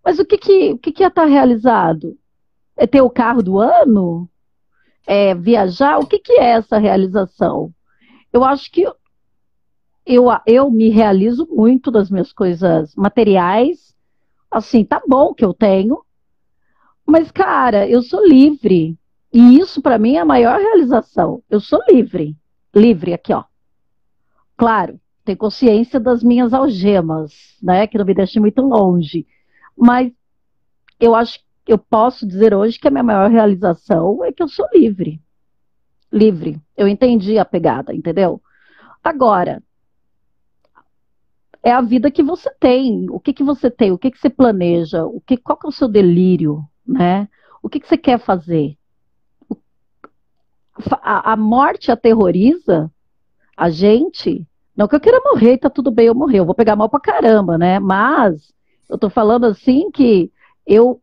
mas o que é estar realizado? É ter o carro do ano? É viajar? O que é essa realização? Eu acho que eu me realizo muito das minhas coisas materiais. Assim, tá bom que eu tenho, mas, cara, eu sou livre. E isso, para mim, é a maior realização. Eu sou livre. Livre aqui, ó. Claro, tenho consciência das minhas algemas, né? Que não me deixem muito longe. Mas eu acho que eu posso dizer hoje que a minha maior realização é que eu sou livre. Livre. Eu entendi a pegada, entendeu? Agora, é a vida que você tem. O que que você tem? O que que você planeja? Qual que é o seu delírio, né? O que que você quer fazer? A morte aterroriza a gente. Não que eu queira morrer e tá tudo bem eu morrer. Eu vou pegar mal pra caramba, né? Mas eu tô falando assim que eu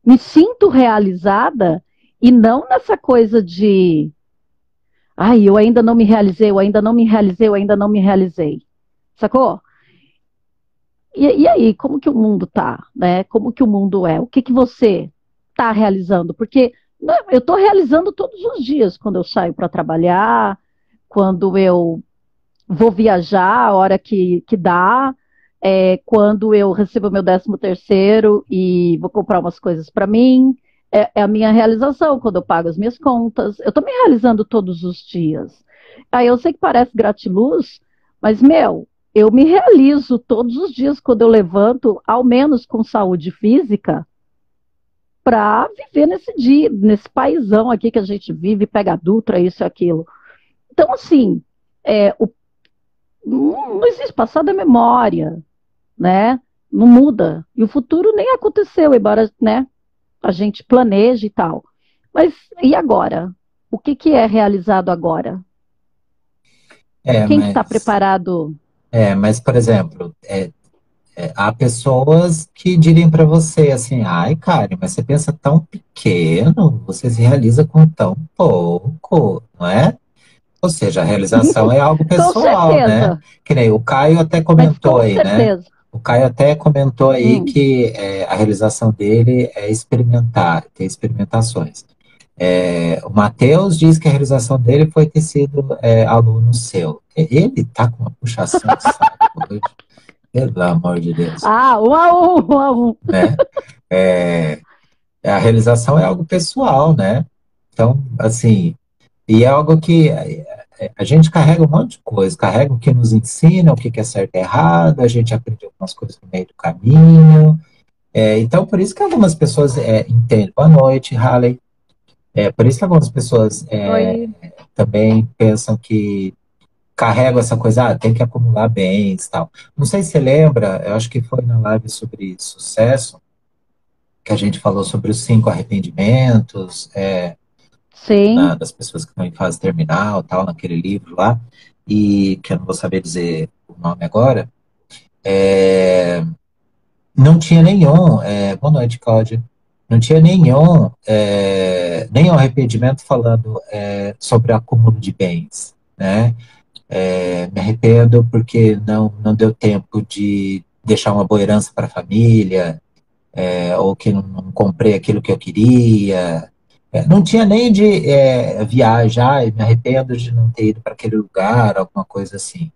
me sinto realizada e não nessa coisa de ai, eu ainda não me realizei, eu ainda não me realizei, eu ainda não me realizei. Sacou? E aí, como que o mundo tá, né? Como que o mundo é? O que que você tá realizando? Porque né, eu tô realizando todos os dias, quando eu saio para trabalhar, quando eu vou viajar a hora que dá, quando eu recebo meu 13º e vou comprar umas coisas para mim, é a minha realização, quando eu pago as minhas contas, eu estou me realizando todos os dias. Aí eu sei que parece gratiluz, mas, meu, eu me realizo todos os dias quando eu levanto, ao menos com saúde física, para viver nesse dia, nesse paizão aqui que a gente vive, pega Dutra, isso e aquilo. Então, assim, não existe passado é memória, né? Não muda. E o futuro nem aconteceu, embora, né, a gente planeje e tal. Mas e agora? O que que é realizado agora? É, Quem que está mas, preparado? mas, por exemplo, há pessoas que diriam para você assim, ai, Karen, mas você pensa tão pequeno, você se realiza com tão pouco, não é? Ou seja, a realização é algo Com pessoal, né? certeza, Que nem o Caio até mas comentou com aí, né? certeza. O Caio até comentou aí Hum, que a realização dele é experimentar, ter experimentações. O Matheus diz que a realização dele foi ter sido aluno seu. Ele tá com uma puxação de saco hoje, pelo amor de Deus, ah, 1 a 1, 1 a 1. né? É, a realização é algo pessoal, né? Então, assim, e é algo que a gente carrega um monte de coisa, carrega o que nos ensina, o que que é certo e errado, a gente aprende algumas coisas no meio do caminho. Então, por isso que algumas pessoas entendem. Boa noite, Halley. Por isso que algumas pessoas Oi. também pensam que carregam essa coisa, tem que acumular bens e tal. Não sei se você lembra, eu acho que foi na live sobre sucesso, que a gente falou sobre os 5 arrependimentos, Sim, das pessoas que estão em fase terminal, tal, naquele livro lá, e que eu não vou saber dizer o nome agora, não tinha nenhum, boa noite, Cláudia, não tinha nenhum arrependimento falando sobre acúmulo de bens, né? Me arrependo porque não deu tempo de deixar uma boa herança para a família, ou que não comprei aquilo que eu queria. Não tinha nem de viajar e me arrependo de não ter ido para aquele lugar, alguma coisa assim.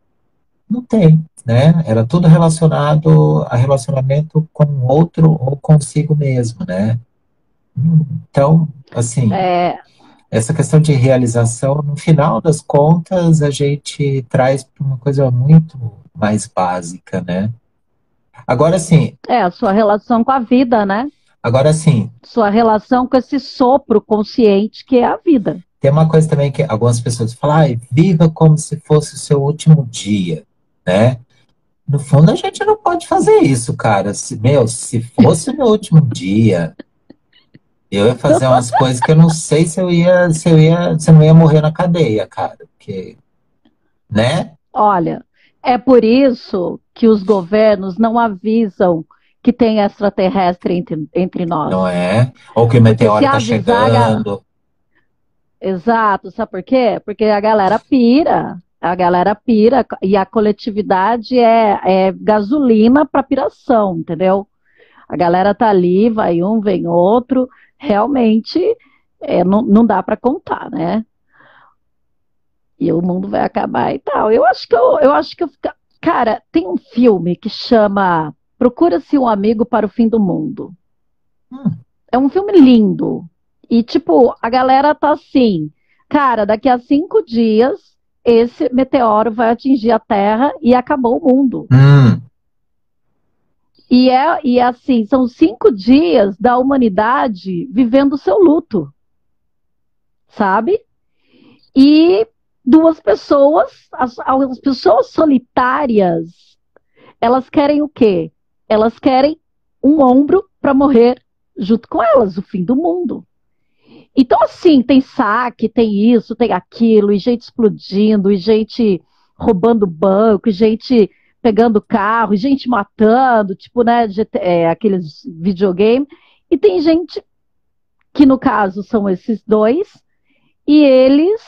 Não tem, né? Era tudo relacionado a relacionamento com o outro ou consigo mesmo, né? Então, assim, é, essa questão de realização, no final das contas, a gente traz para uma coisa muito mais básica, né? Agora sim, a sua relação com a vida, né? agora sim, Sua relação com esse sopro consciente que é a vida. tem uma coisa também que algumas pessoas falam, ai, viva como se fosse o seu último dia, né? No fundo, a gente não pode fazer isso, cara. Se fosse o meu último dia, eu ia fazer umas coisas que eu não sei se eu não ia morrer na cadeia, cara. Porque, né? Olha, é por isso que os governos não avisam que tem extraterrestre entre nós. Não é? Ou que o Porque se meteoro tá avisar, chegando. exato, sabe por quê? Porque a galera pira e a coletividade é gasolina para piração, entendeu? A galera tá ali, vai um, vem outro, realmente não dá para contar, né? e o mundo vai acabar e tal. Cara, tem um filme que chama Procura-se um Amigo para o Fim do Mundo. Hum, É um filme lindo. E, tipo, a galera tá assim, cara, daqui a 5 dias esse meteoro vai atingir a Terra e acabou o mundo. hum, E é assim, são 5 dias da humanidade vivendo o seu luto, sabe? E duas pessoas, as pessoas solitárias, elas querem o quê? Elas querem um ombro para morrer junto com elas, o fim do mundo. Então, assim, tem saque, tem isso, tem aquilo, e gente explodindo, e gente roubando banco, e gente pegando carro, e gente matando, tipo, né, aqueles videogame. E tem gente que, no caso, são esses dois, e eles,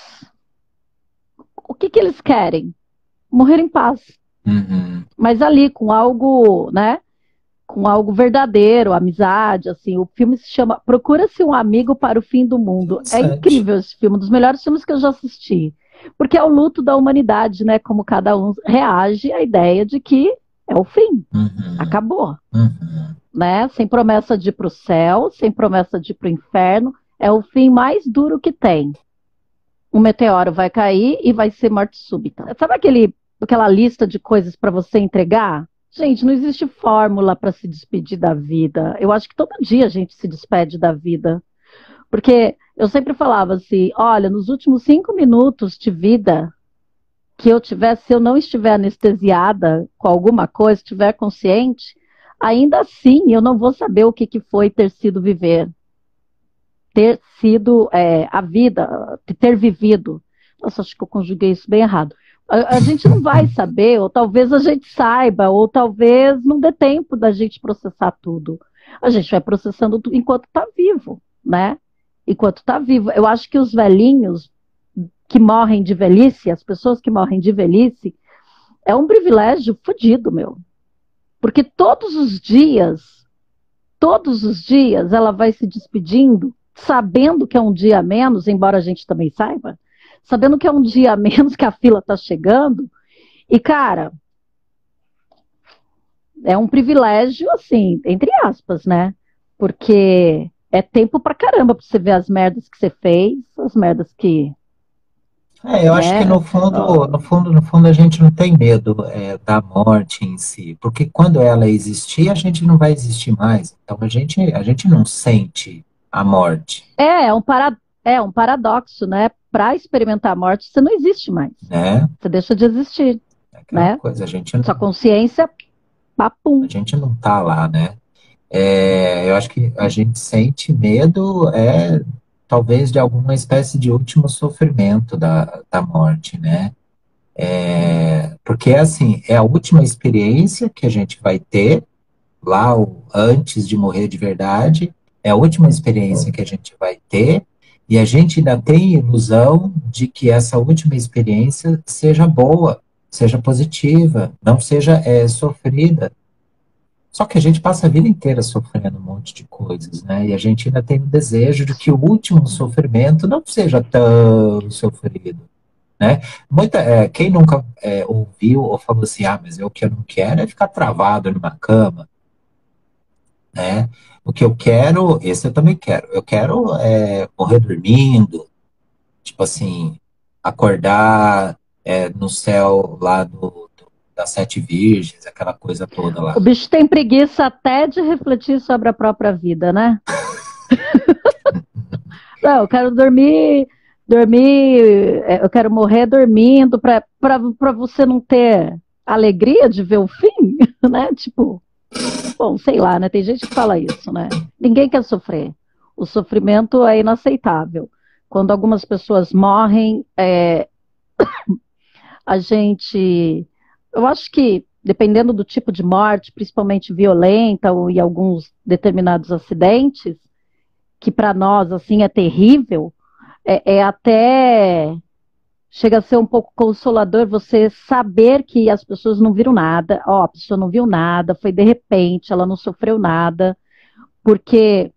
o que que eles querem? Morrer em paz. uhum. Mas ali, com algo, né, com algo verdadeiro, amizade, assim. O filme se chama Procura-se um Amigo para o Fim do Mundo. É Interessante. incrível esse filme, um dos melhores filmes que eu já assisti. Porque é o luto da humanidade, né? Como cada um reage à ideia de que é o fim, Uhum, acabou, uhum. né? Sem promessa de ir para o céu, sem promessa de ir para o inferno. É o fim mais duro que tem. Um meteoro vai cair e vai ser morte súbita. Sabe aquela lista de coisas para você entregar? Gente, não existe fórmula para se despedir da vida. Eu acho que todo dia a gente se despede da vida. Porque eu sempre falava assim: olha, nos últimos 5 minutos de vida que eu tiver, se eu não estiver anestesiada com alguma coisa, estiver consciente, ainda assim eu não vou saber o que foi ter sido viver, ter sido a vida, ter vivido. Nossa, acho que eu conjuguei isso bem errado. A gente não vai saber, ou talvez a gente saiba, ou talvez não dê tempo da gente processar tudo. A gente vai processando tudo enquanto está vivo, né? Enquanto está vivo. Eu acho que os velhinhos que morrem de velhice, as pessoas que morrem de velhice, é um privilégio fodido, meu. Porque todos os dias ela vai se despedindo, sabendo que é um dia a menos, embora a gente também saiba, sabendo que é um dia a menos que a fila está chegando. E, cara, é um privilégio, assim, entre aspas, né? Porque é tempo pra caramba pra você ver as merdas que você fez, as merdas que, É, eu acho que né? no fundo, a gente não tem medo, da morte em si, porque quando ela existir, a gente não vai existir mais. Então a gente não sente a morte, É, é um paradoxo, né? Para experimentar a morte, você não existe mais. né? Você deixa de existir, É aquela né? coisa, Sua consciência, a papum. gente não tá lá, né? Eu acho que a gente sente medo, talvez de alguma espécie de último sofrimento da morte, né? Porque assim, é a última experiência que a gente vai ter lá antes de morrer de verdade, é a última experiência que a gente vai ter, e a gente ainda tem ilusão de que essa última experiência seja boa, seja positiva, não seja sofrida. Só que a gente passa a vida inteira sofrendo um monte de coisas, né? E a gente ainda tem o desejo de que o último sofrimento não seja tão sofrido, né? Quem nunca ouviu ou falou assim, ah, mas eu o que eu não quero é ficar travado numa cama, né? O que eu quero, esse eu também quero. Eu quero morrer dormindo, tipo assim, acordar no céu lá das Sete Virgens, aquela coisa toda O lá. bicho tem preguiça até de refletir sobre a própria vida, né? Não, eu quero eu quero morrer dormindo para você não ter alegria de ver o fim, né? Tipo, bom, sei lá, né? Tem gente que fala isso, né? Ninguém quer sofrer. O sofrimento é inaceitável. Quando algumas pessoas morrem, a gente. Eu acho que, dependendo do tipo de morte, principalmente violenta ou em alguns determinados acidentes, que para nós, assim, é terrível, até. Chega a ser um pouco consolador você saber que as pessoas não viram nada. Ó, a pessoa não viu nada, foi de repente, ela não sofreu nada, porque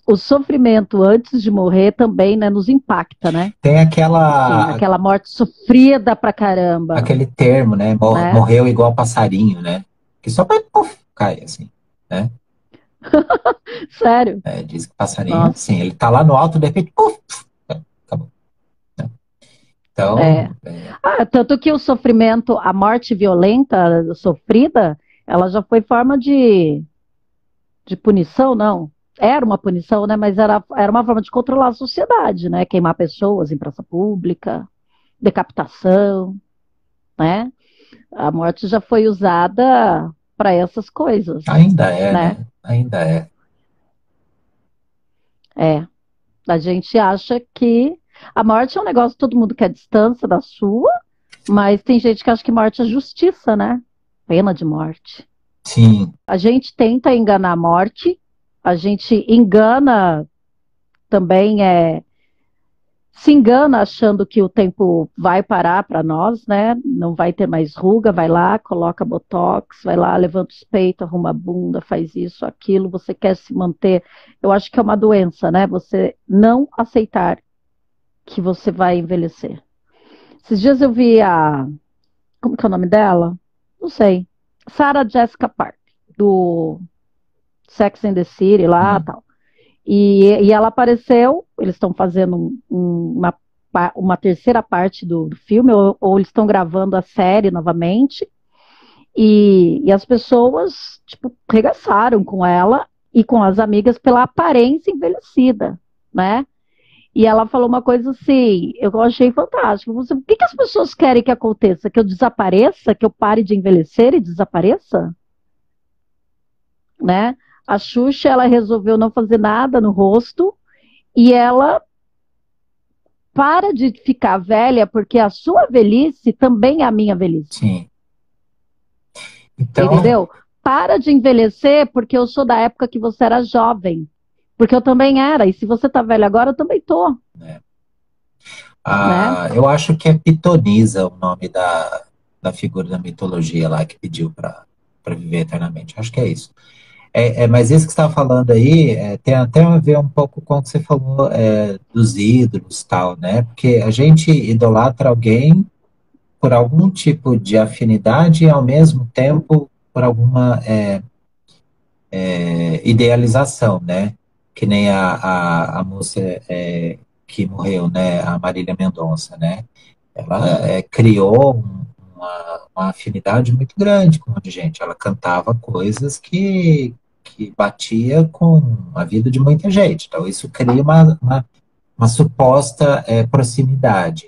o sofrimento antes de morrer também, né, nos impacta, né? Tem Assim, aquela morte sofrida pra caramba, aquele termo, né? né? Morreu igual passarinho, né? Que só vai, puf, cai, assim, né? Sério. É, diz que passarinho é Nossa. assim, ele tá lá no alto, de repente, puf, acabou, né? É. Então, Ah, tanto que o sofrimento, a morte violenta sofrida, ela já foi forma de punição, não. Era uma punição, né? Mas era uma forma de controlar a sociedade, né? Queimar pessoas em praça pública, decapitação, né? A morte já foi usada para essas coisas, ainda é, né? né? Ainda é. É. A gente acha que a morte é um negócio que todo mundo quer distância da sua, mas tem gente que acha que morte é justiça, né? Pena de morte. Sim, A gente tenta enganar a morte, a gente engana também, se engana achando que o tempo vai parar para nós, né? Não vai ter mais ruga, vai lá, coloca botox, vai lá, levanta os peitos, arruma a bunda, faz isso, aquilo, você quer se manter. Eu acho que é uma doença, né? Você não aceitar que você vai envelhecer. Esses dias eu vi como que é o nome dela? Não sei. Sarah Jessica Parker, do Sex and the City lá, hum, tal. E ela apareceu, eles estão fazendo uma terceira parte do filme, ou eles estão gravando a série novamente, e as pessoas, tipo, regaçaram com ela e com as amigas pela aparência envelhecida, né? E ela falou uma coisa assim, eu achei fantástico. O que que as pessoas querem que aconteça? Que eu desapareça? Que eu pare de envelhecer e desapareça? Né? A Xuxa, ela resolveu não fazer nada no rosto e ela para de ficar velha porque a sua velhice também é a minha velhice. sim. Você Então, entendeu? Para de envelhecer porque eu sou da época que você era jovem. Porque eu também era. E se você tá velho agora, eu também tô, né, né? eu acho que é Pitonisa o nome da figura da mitologia lá que pediu para viver eternamente. Acho que é isso. Mas isso que você estava falando aí tem até a ver um pouco com o que você falou dos ídolos e tal, né? Porque a gente idolatra alguém por algum tipo de afinidade e ao mesmo tempo por alguma idealização, né? Que nem a moça que morreu, né? A Marília Mendonça, né? Ela criou uma afinidade muito grande com um monte de gente. Ela cantava coisas que batia com a vida de muita gente. Então, isso cria uma suposta proximidade,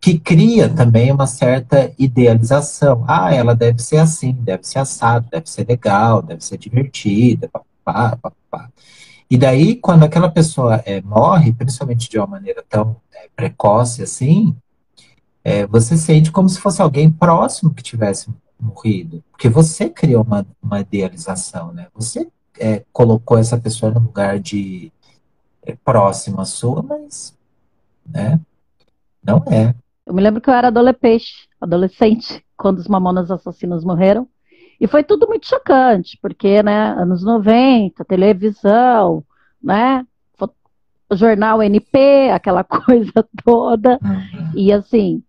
que cria também uma certa idealização. Ah, ela deve ser assim, deve ser assado, deve ser legal, deve ser divertida, papá, papá. E daí, quando aquela pessoa morre, principalmente de uma maneira tão precoce assim, você sente como se fosse alguém próximo que tivesse morrido, porque você criou uma idealização, né? Você colocou essa pessoa no lugar de próxima sua, mas, né? Não é. Eu me lembro que eu era adolescente, quando os Mamonas Assassinos morreram. E foi tudo muito chocante, porque, né, anos 90, televisão, né, o jornal NP, aquela coisa toda. Uhum. E assim,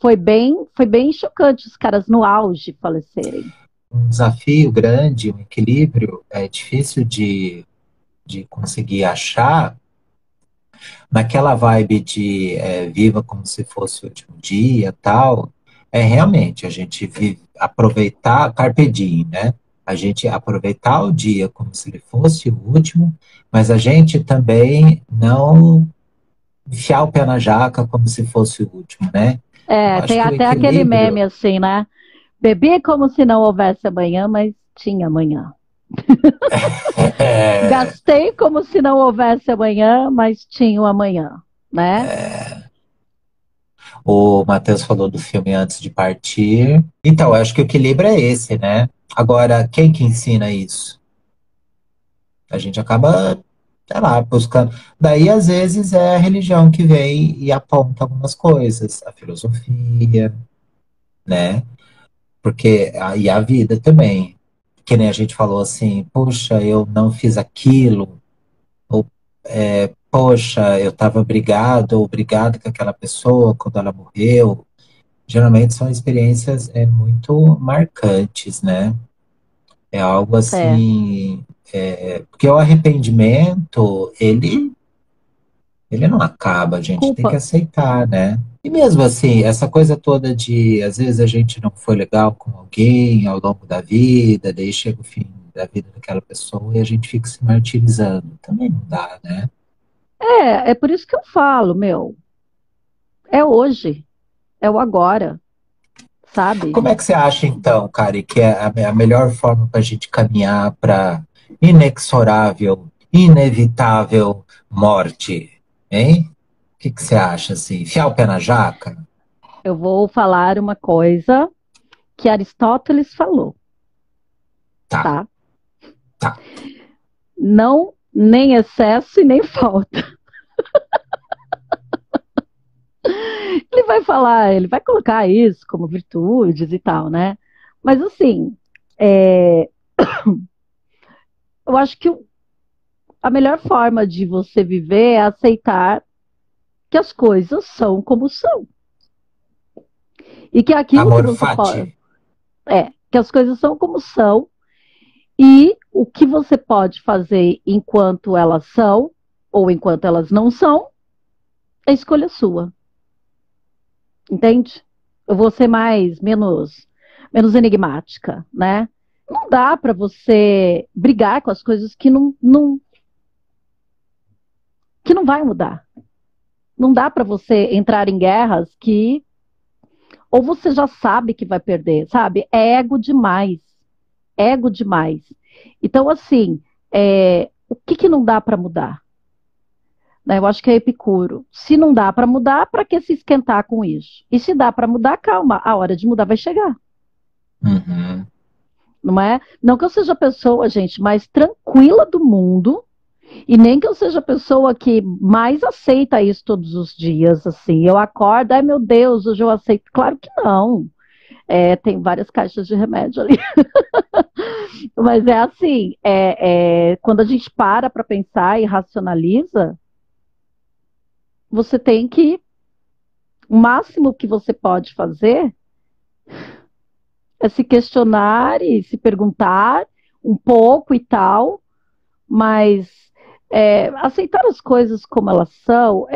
foi bem chocante os caras no auge falecerem. Um desafio grande, um equilíbrio difícil de conseguir achar naquela vibe de viva como se fosse o último dia, tal. É realmente a gente aproveitar carpe diem, né? A gente aproveitar o dia como se ele fosse o último, mas a gente também não enfiar o pé na jaca como se fosse o último, né? Eu É, acho tem que o até aquele equilíbrio meme assim, né? Bebi como se não houvesse amanhã, mas tinha amanhã. é, Gastei como se não houvesse amanhã, mas tinha o amanhã, né? o Matheus falou do filme Antes de Partir. Então, eu acho que o equilíbrio é esse, né? Agora, quem que ensina isso? A gente acaba, sei lá, buscando. Daí, às vezes, é a religião que vem e aponta algumas coisas, a filosofia, né? Porque aí a vida também. Que nem a gente falou assim, puxa, eu não fiz aquilo, ou poxa, eu estava brigado ou brigado com aquela pessoa quando ela morreu. Geralmente são experiências muito marcantes, né? É algo É, assim, porque o arrependimento, ele não acaba, a gente tem que culpa. aceitar, né? E mesmo assim, essa coisa toda de, às vezes a gente não foi legal com alguém ao longo da vida, daí chega o fim da vida daquela pessoa e a gente fica se martirizando. Também não dá, né? É por isso que eu falo, meu, é hoje, é o agora, sabe? Como é que você acha, então, Kari, que é a melhor forma para a gente caminhar para inexorável, inevitável morte? Hein? O que que você acha, assim? Enfiar o pé na jaca? Eu vou falar uma coisa que Aristóteles falou, Tá, tá? tá. Não, nem excesso e nem falta. Ele vai falar, ele vai colocar isso como virtudes e tal, né? Mas assim, é, eu acho que a melhor forma de você viver é aceitar que as coisas são como são. E que aquilo que Amor você pode. fati. Que as coisas são como são. E o que você pode fazer enquanto elas são, ou enquanto elas não são, é escolha sua. Entende? Eu vou ser menos enigmática, né? Não dá para você brigar com as coisas que não vai mudar. Não dá para você entrar em guerras que ou você já sabe que vai perder, sabe? É ego demais, ego demais. Então, assim, o que, que não dá para mudar? Né? Eu acho que é Epicuro. Se não dá para mudar, para que se esquentar com isso? E se dá para mudar, calma, a hora de mudar vai chegar. Uhum. Não é? Não que eu seja a pessoa, gente, mais tranquila do mundo, e nem que eu seja a pessoa que mais aceita isso todos os dias, assim. Eu acordo, ai meu Deus, hoje eu aceito. Claro que não. Tem várias caixas de remédio ali. Mas é assim, quando a gente para pensar e racionaliza, você tem que, o máximo que você pode fazer é se questionar e se perguntar um pouco e tal, mas aceitar as coisas como elas são,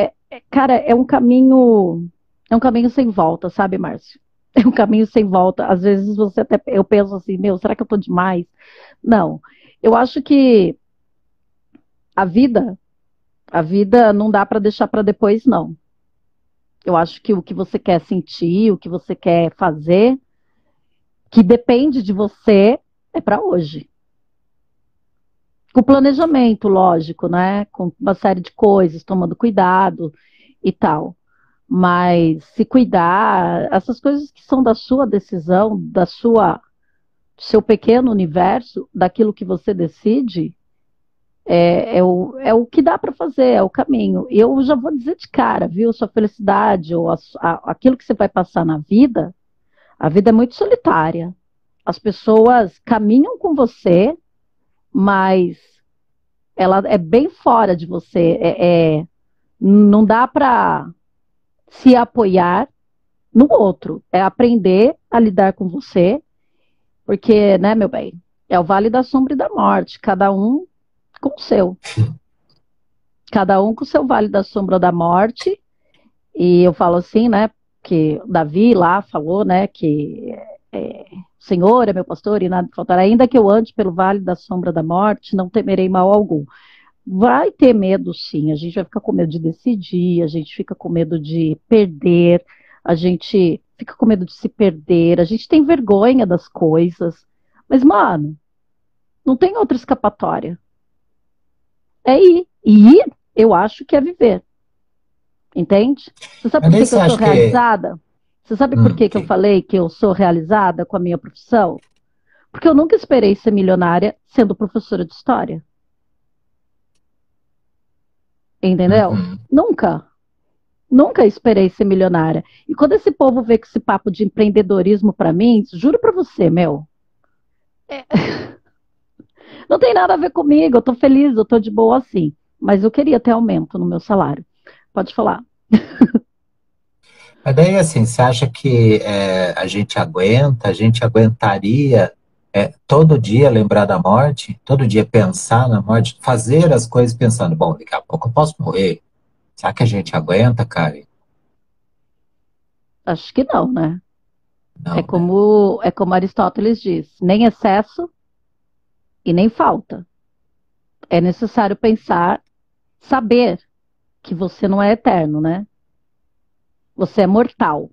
cara, é um caminho sem volta, sabe, Márcio? É um caminho sem volta. Às vezes eu penso assim, meu, será que eu tô demais? Não. Eu acho que a vida, a vida não dá para deixar para depois, não. Eu acho que o que você quer sentir, o que você quer fazer, que depende de você, é para hoje. Com planejamento, lógico, né? Com uma série de coisas, tomando cuidado e tal. Mas se cuidar, essas coisas que são da sua decisão, do seu pequeno universo, daquilo que você decide, é o que dá para fazer, é o caminho. E eu já vou dizer de cara, viu? Sua felicidade ou aquilo que você vai passar na vida, a vida é muito solitária. As pessoas caminham com você, mas ela é bem fora de você. Não dá para se apoiar no outro. É aprender a lidar com você, porque, né, meu bem, é o vale da sombra e da morte, cada um com o seu. Cada um com o seu vale da sombra da morte. E eu falo assim, né, que Davi lá falou, né, que o Senhor é meu pastor e nada me faltará. Ainda que eu ande pelo vale da sombra da morte, não temerei mal algum. Vai ter medo, sim. A gente vai ficar com medo de decidir, a gente fica com medo de perder, a gente fica com medo de se perder, a gente tem vergonha das coisas. Mas, mano, não tem outra escapatória. É ir. E ir, eu acho que é viver. Entende? Você sabe Mas por nem que que você eu sou acha que. realizada? Você sabe por que que eu Que... falei que eu sou realizada com a minha profissão? Porque eu nunca esperei ser milionária sendo professora de história. Entendeu? Uhum. Nunca. Nunca esperei ser milionária. E quando esse povo vê com esse papo de empreendedorismo para mim, juro para você, meu, não tem nada a ver comigo. Eu tô feliz, eu tô de boa assim. mas eu queria ter aumento no meu salário. Pode falar. Mas daí, assim, você acha que a gente aguentaria todo dia lembrar da morte, todo dia pensar na morte, fazer as coisas pensando, bom, daqui a pouco eu posso morrer. Será que a gente aguenta, cara? Acho que não, né? Não, né? É como Aristóteles diz, nem excesso e nem falta. É necessário pensar, saber que você não é eterno, né? Você é mortal.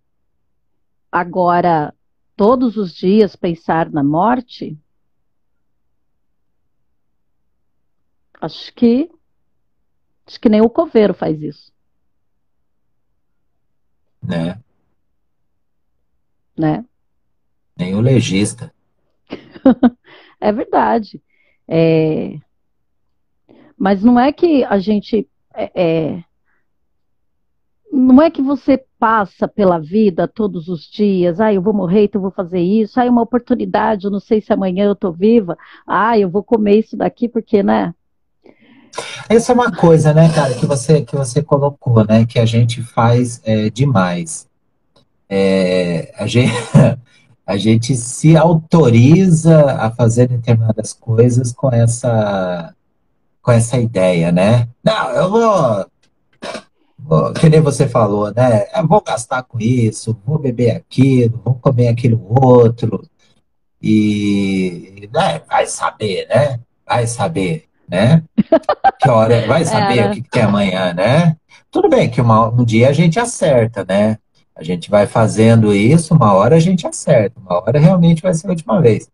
Agora, todos os dias pensar na morte, acho que acho que nem o coveiro faz isso, Né? né? Nem o legista. É verdade. É, mas não é que a gente não é que você passa pela vida todos os dias, eu vou morrer, então eu vou fazer isso, uma oportunidade, eu não sei se amanhã eu tô viva, eu vou comer isso daqui porque, né? Essa é uma coisa, né, cara, que você colocou, né, que a gente faz demais. A gente, a gente se autoriza a fazer determinadas coisas com essa ideia, né? Não, que nem você falou, né? Eu vou gastar com isso, vou beber aquilo, vou comer aquilo outro, e né, vai saber, né? Vai saber, né? Que hora, vai saber o Era. que tem amanhã, né? Tudo bem que um dia a gente acerta, né? A gente vai fazendo isso, uma hora a gente acerta, uma hora realmente vai ser a última vez.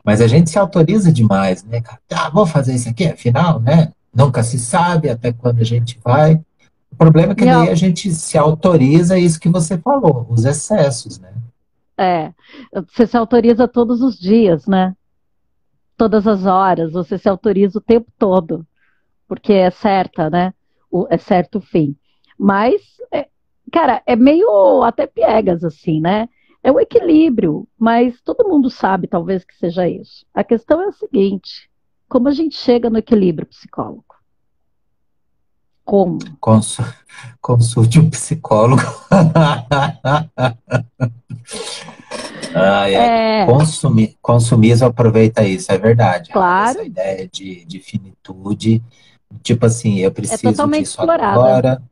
Mas a gente se autoriza demais, né, cara? Vou fazer isso aqui, afinal, né? Nunca se sabe até quando a gente vai. O problema é que daí Não, a gente se autoriza isso que você falou, os excessos, né? é. Você se autoriza todos os dias, né? Todas as horas, você se autoriza o tempo todo, porque é certa, né? É certo o fim. Mas, cara, é meio até piegas, assim, né? É o equilíbrio, mas todo mundo sabe, talvez, que seja isso. A questão é a seguinte: como a gente chega no equilíbrio psicólogo? Como? Consu- Consulte um psicólogo. Ai, ai. É, Consumismo aproveita isso, é verdade, Rafa. Essa claro, ideia de finitude, tipo assim, eu é preciso totalmente disso explorada. agora,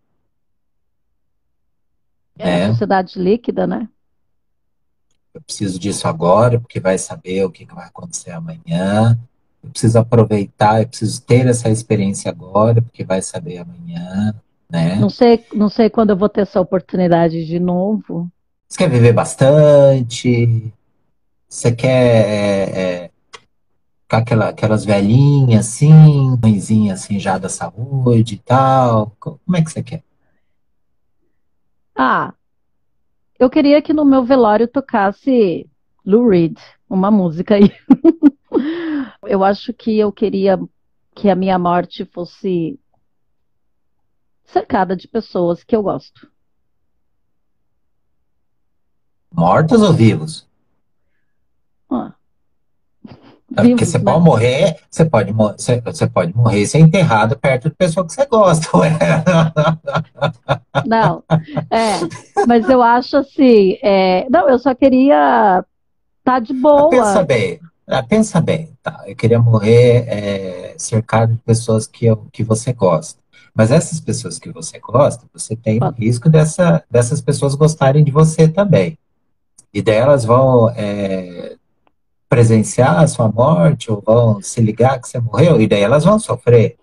É a né? sociedade líquida, né? Eu preciso disso agora, porque vai saber o que que vai acontecer amanhã. Eu preciso aproveitar, eu preciso ter essa experiência agora, porque vai saber amanhã, né? Não sei quando eu vou ter essa oportunidade de novo. Você quer viver bastante? Você quer ficar aquelas velhinhas assim, mãezinha assim já da saúde e tal? Como é que você quer? Ah, eu queria que no meu velório tocasse Lou Reed, uma música aí. Eu acho que eu queria que a minha morte fosse cercada de pessoas que eu gosto. Mortos ou vivos? Ah, Porque você vivos, pode né? morrer, você pode morrer e ser enterrado perto de pessoa que você gosta, ué. Não, mas eu acho assim, não, eu só queria estar de Pensa boa. bem, pensa bem, tá? Eu queria morrer cercado de pessoas que você gosta. Mas essas pessoas que você gosta, você tem o risco dessas pessoas gostarem de você também. E daí elas vão presenciar a sua morte ou vão se ligar que você morreu, e daí elas vão sofrer.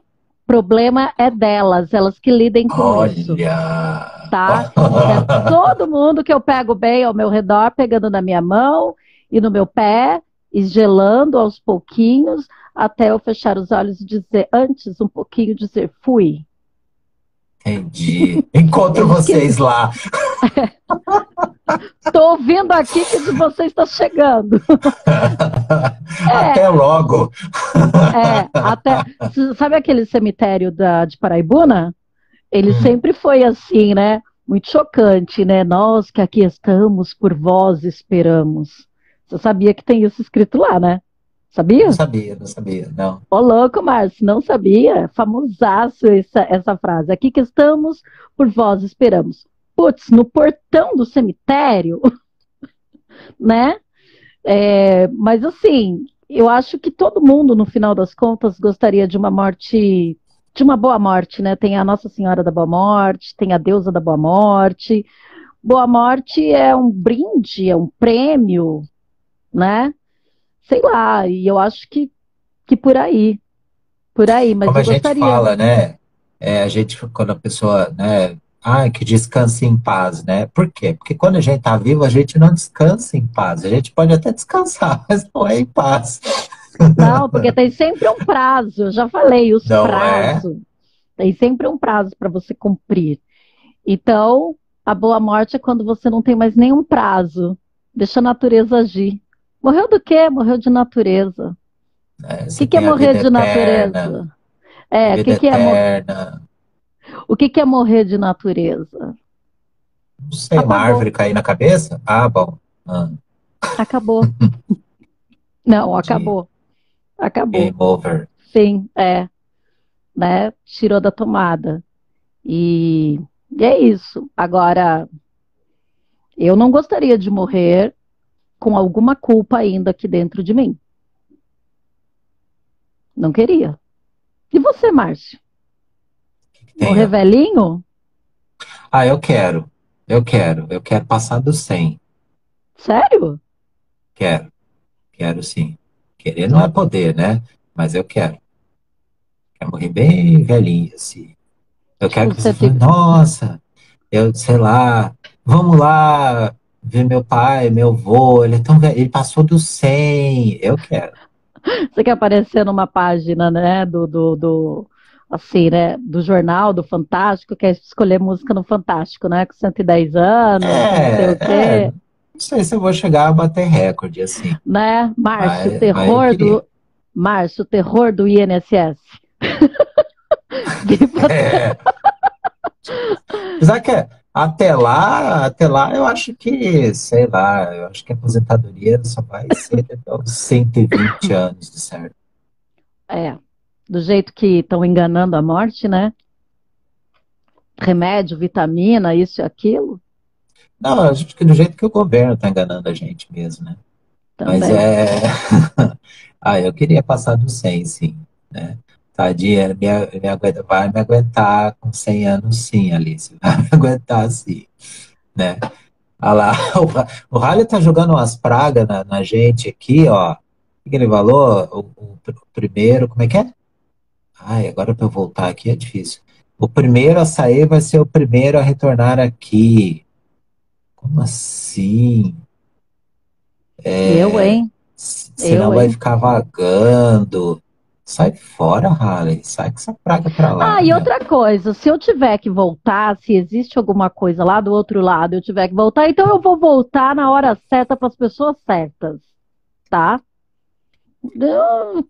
O problema é delas, elas que lidem com isso, Olha! tá? É todo mundo que eu pego bem ao meu redor, pegando na minha mão e no meu pé, e gelando aos pouquinhos, até eu fechar os olhos e dizer, antes um pouquinho, dizer, fui. Entendi. Encontro Eles que vocês lá. estou ouvindo aqui que de vocês está chegando. Até É, logo. até. Sabe aquele cemitério de Paraibuna? Ele Hum, sempre foi assim, né? Muito chocante, né? Nós que aqui estamos, por vós esperamos. Você sabia que tem isso escrito lá, né? Não Sabia? sabia, não sabia, não. Ô, louco, Márcio, não sabia? Famosaço essa frase. Aqui que estamos, por vós esperamos. Putz, no portão do cemitério, né? Mas assim, eu acho que todo mundo, no final das contas, gostaria de uma morte, de uma boa morte, né? Tem a Nossa Senhora da Boa Morte, tem a Deusa da Boa Morte. Boa morte é um brinde, é um prêmio, né? Sei lá, e eu acho que por aí, mas Como a eu gente gostaria. fala, né? A gente, quando a pessoa, né? Ah, que descanse em paz, né? Por quê? Porque quando a gente tá vivo, a gente não descansa em paz. A gente pode até descansar, mas não é em paz. Não, porque tem sempre um prazo, eu já falei, os Não é? prazos. Tem sempre um prazo para você cumprir. Então, a boa morte é quando você não tem mais nenhum prazo. Deixa a natureza agir. Morreu do quê? Morreu de natureza. O Você que que é tem a morrer vida de eterna, natureza? a O vida que que é, eterna. o que que é morrer de natureza? Não sei, uma Apagou, árvore cair na cabeça? Ah, bom. Ah, acabou. Não, de acabou, acabou. game over. Sim, né? Tirou da tomada. E, e é isso. Agora, eu não gostaria de morrer com alguma culpa ainda aqui dentro de mim. Não queria. E você, Márcio? Tem, Morrer ó. velhinho? Ah, eu quero. Eu quero passar do 100. Sério? Quero, quero sim. Querer não é poder, né? Mas eu quero. Quero morrer bem velhinho, assim. Eu quero Tipo, que você fale, nossa, eu sei lá, vamos lá ver meu pai, meu avô, ele é tão velho, ele passou dos 100. Eu quero. você quer aparecer numa página, né, assim, né, do jornal, do Fantástico, quer escolher música no Fantástico, né, com 110 anos, não sei o quê, Não sei se eu vou chegar a bater recorde, assim, né? mas eu queria. Márcio, o terror do INSS. É, tipo, apesar que até lá eu acho que, sei lá, eu acho que a aposentadoria só vai ser até os 120 anos, de certo? É, do jeito que estão enganando a morte, né? Remédio, vitamina, isso e aquilo, Não, eu acho que do jeito que o governo está enganando a gente mesmo, né? Mas também. é. Ah, eu queria passar dos 100, sim, né? Tadinha, vai me aguentar com 100 anos, sim, Alice. Vai me aguentar, sim, né? Olha lá, o Rally tá jogando umas pragas na gente aqui, ó. O que ele falou? O primeiro, como é que é? Ai, agora para eu voltar aqui é difícil. O primeiro a sair vai ser o primeiro a retornar aqui. Como assim? Eu, hein? Senão Eu, vai hein? ficar vagando. Sai fora, Harley. Sai com essa praga pra Ah, lá, e meu. outra coisa, se eu tiver que voltar, se existe alguma coisa lá do outro lado, eu tiver que voltar, então eu vou voltar na hora certa para as pessoas certas, tá?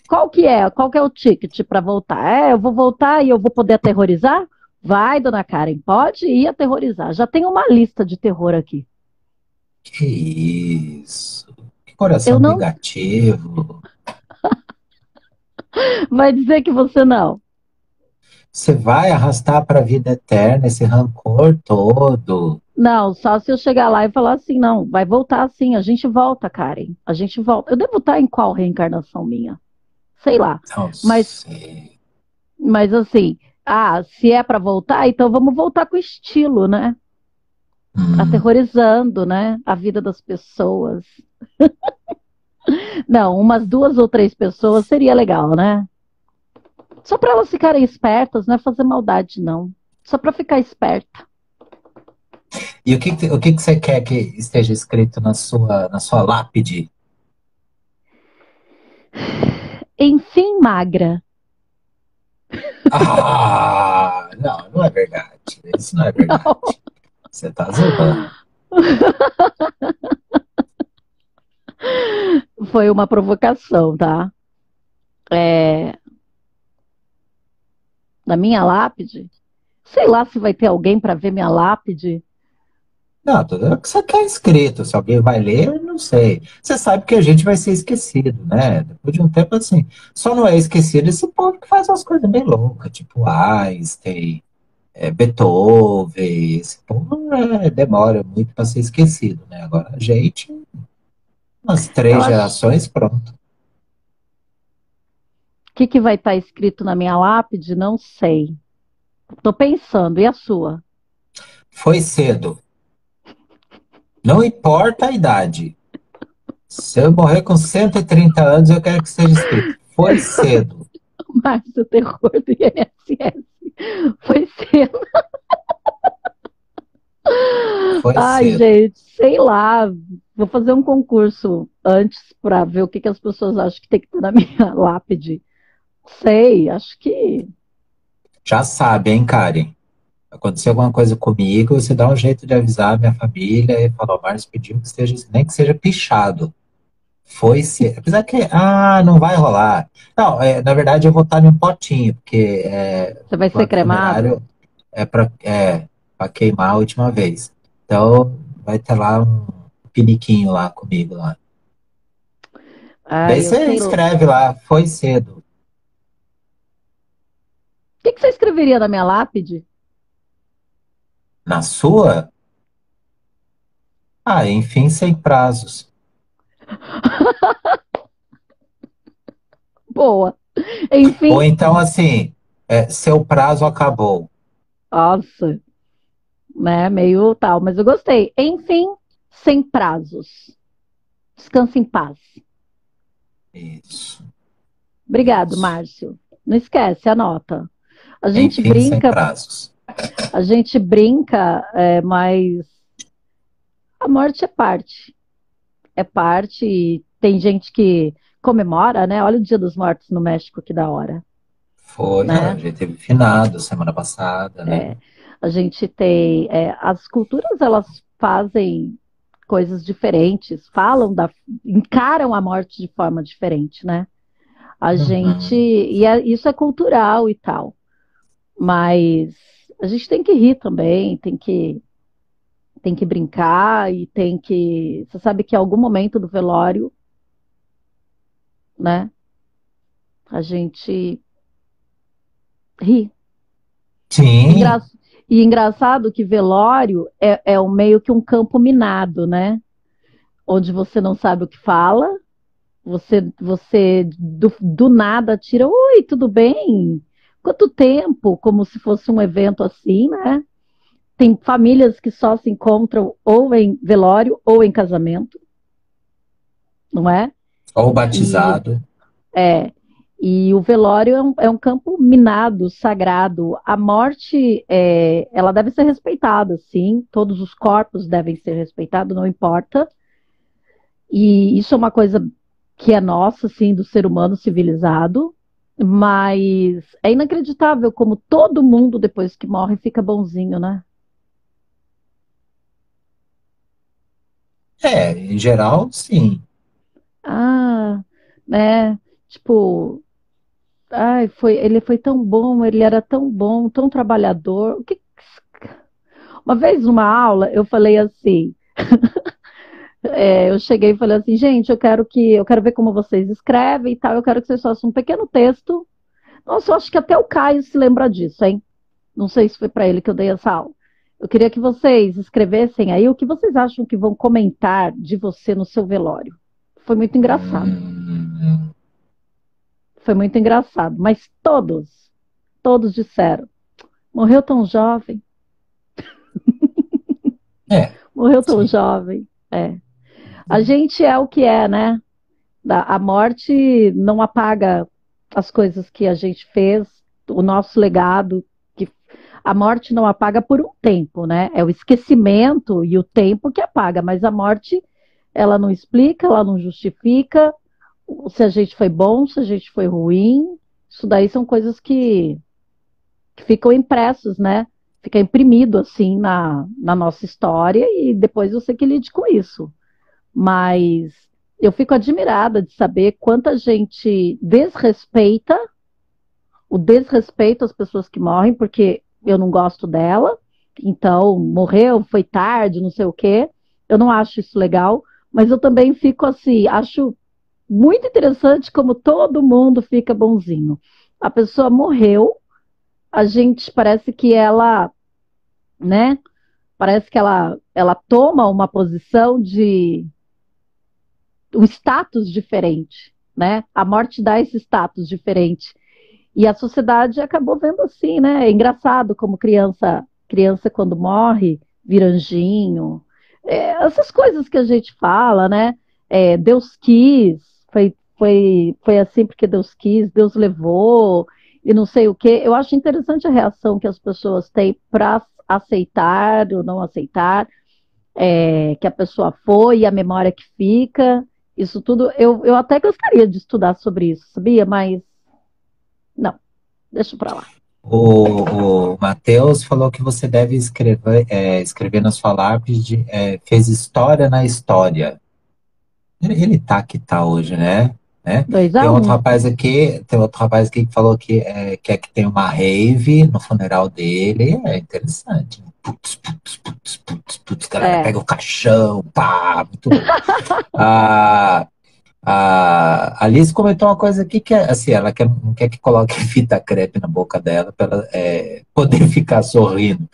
Qual que é? Qual que é o ticket para voltar? Eu vou voltar e eu vou poder aterrorizar? Vai, dona Karen, pode ir aterrorizar. Já tem uma lista de terror aqui. Que isso? Que Eu coração não. vingativo. Vai dizer que você não. Você vai arrastar para a vida eterna esse rancor todo. Não, só se eu chegar lá e falar assim, não, vai voltar assim, a gente volta, Karen, a gente volta. Eu devo estar em qual reencarnação minha? Sei lá. Não Mas, sei. mas assim, se é para voltar, então vamos voltar com estilo, né? Hum. Aterrorizando, né? A vida das pessoas. Não, umas duas ou três pessoas seria legal, né? Só para elas ficarem espertas, não é fazer maldade, não. Só para ficar esperta. E o que que você quer que esteja escrito na sua lápide? Enfim, magra. Ah, não, não é verdade. Isso não é verdade. Você tá zoando. Foi uma provocação, tá? É, na minha lápide, sei lá se vai ter alguém para ver minha lápide. Não, tudo é o que você quer escrito. Se alguém vai ler, não sei. Você sabe que a gente vai ser esquecido, né? Depois de um tempo assim. Só não é esquecido esse povo que faz umas coisas bem loucas, tipo Einstein, Beethoven. Esse povo demora muito para ser esquecido, né? Agora a gente, umas Eu três acho. gerações, pronto. O que que vai estar escrito na minha lápide? Não sei. Tô pensando. E a sua? Foi cedo. Não importa a idade. Se eu morrer com 130 anos, eu quero que seja escrito. Foi cedo. Márcio, o terror do INSS. Foi cedo. Foi Ai, cedo. gente, sei lá. Vou fazer um concurso antes para ver o que que as pessoas acham que tem que ter na minha lápide. Sei, acho que. Já sabe, hein, Karen? Aconteceu alguma coisa comigo, você dá um jeito de avisar a minha família e falar, o Márcio pediu que esteja, nem que seja pichado. Foi se. Apesar que, não vai rolar. Não, na verdade eu vou estar em um potinho, porque Você o vai ser plano cremado? funerário pra queimar a última vez. Então vai ter lá um piniquinho lá comigo lá. Daí Ai, eu você sei lá. O escreve lá, foi cedo. que que você escreveria na minha lápide? Na sua? Enfim, sem prazos. Boa. Ou Enfim, então assim, seu prazo acabou. nossa, né? Meio tal, mas eu gostei. Enfim, sem prazos. Descanse em paz. Isso, Obrigado, isso. Márcio. Não esquece, anota. A gente Enfim, sem brinca, prazos. a gente brinca, mas a morte é parte. É parte e tem gente que comemora, né? Olha o Dia dos Mortos no México, que da hora, Foi, a né? gente teve finado semana passada, né? É, a gente tem, as culturas elas fazem coisas diferentes, encaram a morte de forma diferente, né? A gente, Uhum. isso é cultural e tal, mas a gente tem que rir também, tem que brincar e tem que, você sabe que em algum momento do velório, né? A gente ri. Engra... Sim, E engraçado que velório é um meio que um campo minado, né? Onde você não sabe o que fala, você do nada tira, oi, tudo bem? Quanto tempo? Como se fosse um evento assim, né? Tem famílias que só se encontram ou em velório ou em casamento, não é? ou E batizado. é. E o velório é um campo minado, sagrado. A morte, ela deve ser respeitada, sim. Todos os corpos devem ser respeitados, não importa. E isso é uma coisa que é nossa, assim, do ser humano civilizado, mas é inacreditável como todo mundo, depois que morre, fica bonzinho, né? Em geral, sim. Ah, né? Tipo, ai, ele foi tão bom, ele era tão bom, tão trabalhador. Uma vez numa aula, eu falei assim, eu cheguei e falei assim, gente, eu quero ver como vocês escrevem e tal, eu quero que vocês façam um pequeno texto. Nossa, eu acho que até o Caio se lembra disso, hein? Não sei se foi para ele que eu dei essa aula. Eu queria que vocês escrevessem aí o que vocês acham que vão comentar de você no seu velório. Foi muito engraçado. Hum, Foi muito engraçado. Mas todos disseram: morreu tão jovem, morreu tão sim. jovem. É. A gente é o que é, né? A morte não apaga as coisas que a gente fez, o nosso legado. Que a morte não apaga por um tempo, né? É o esquecimento e o tempo que apaga, mas a morte, ela não explica, ela não justifica se a gente foi bom, se a gente foi ruim. Isso daí são coisas que ficam impressos, né? Fica imprimido assim na nossa história e depois você que lide com isso. Mas eu fico admirada de saber quanta gente desrespeita o desrespeito às pessoas que morrem, porque eu não gosto dela, então morreu, foi tarde, não sei o quê. Eu não acho isso legal, mas eu também fico assim, acho muito interessante como todo mundo fica bonzinho. A pessoa morreu, a gente parece que ela, né? Parece que ela toma uma posição de um status diferente, né? A morte dá esse status diferente. E a sociedade acabou vendo assim, né? É engraçado como criança quando morre, vira anjinho. Essas coisas que a gente fala, né? Deus quis, foi assim porque Deus quis, Deus levou, e não sei o quê. Eu acho interessante a reação que as pessoas têm para aceitar ou não aceitar, que a pessoa foi e a memória que fica. Isso tudo, eu até gostaria de estudar sobre isso, sabia? Mas não, deixa pra lá. O Matheus falou que você deve escrever na sua lápide fez história na história. Ele tá que tá hoje, né? Dois Tem a outro um. rapaz aqui, tem outro rapaz aqui que falou que quer que tenha uma rave no funeral dele. É interessante. Putz, putz, putz, putz, putz, galera É. pega o caixão, pá, muito louco. Ah, a Alice comentou uma coisa aqui que é assim, ela não quer que coloque fita crepe na boca dela para ela poder ficar sorrindo.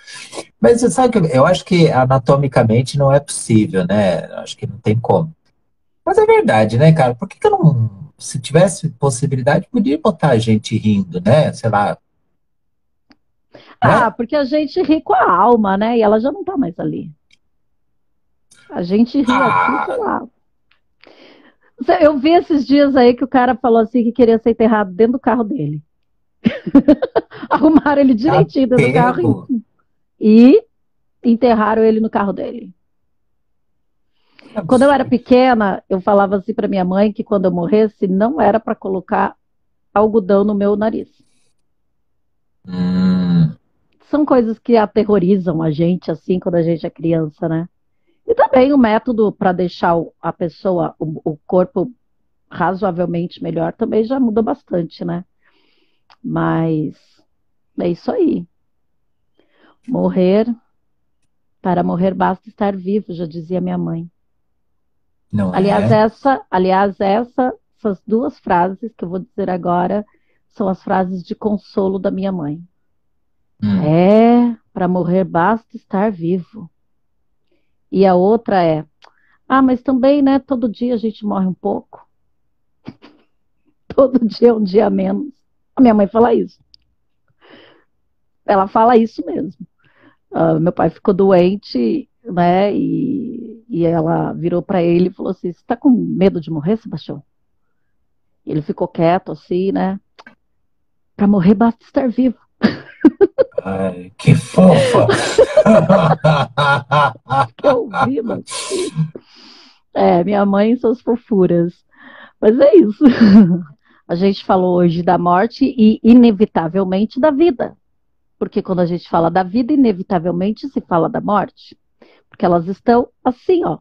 Mas você sabe que eu acho que anatomicamente não é possível, né? Eu acho que não tem como. Mas é verdade, né, cara? Por que que eu não. Se tivesse possibilidade, podia botar a gente rindo, né? Sei lá, Ah, né? porque a gente ri com a alma, né? E ela já não tá mais ali. A gente ri aqui Ah, com a alma. Eu vi esses dias aí que o cara falou assim que queria ser enterrado dentro do carro dele. Arrumaram ele direitinho dentro do carro apego. e enterraram ele no carro dele. Que Quando eu era absurdo. pequena, eu falava assim para minha mãe que quando eu morresse não era para colocar algodão no meu nariz. Hum, São coisas que aterrorizam a gente assim quando a gente é criança, né? E também o método para deixar a pessoa, o corpo razoavelmente melhor também já muda bastante, né? Mas é isso aí. Morrer, para morrer basta estar vivo, já dizia minha mãe. não Aliás, é? essas duas frases que eu vou dizer agora são as frases de consolo da minha mãe. Hum. Para morrer basta estar vivo. E a outra mas também, né, todo dia a gente morre um pouco. Todo dia é um dia a menos. A minha mãe fala isso. Ela fala isso mesmo. Meu pai ficou doente, né? E ela virou para ele e falou assim: Você está com medo de morrer, Sebastião? E ele ficou quieto, assim, né? Para morrer basta estar vivo. Ai, que fofa! Fiquei ouvindo assim. Minha mãe e suas fofuras. Mas é isso. A gente falou hoje da morte e, inevitavelmente, da vida. Porque quando a gente fala da vida, inevitavelmente se fala da morte. Porque elas estão assim, ó,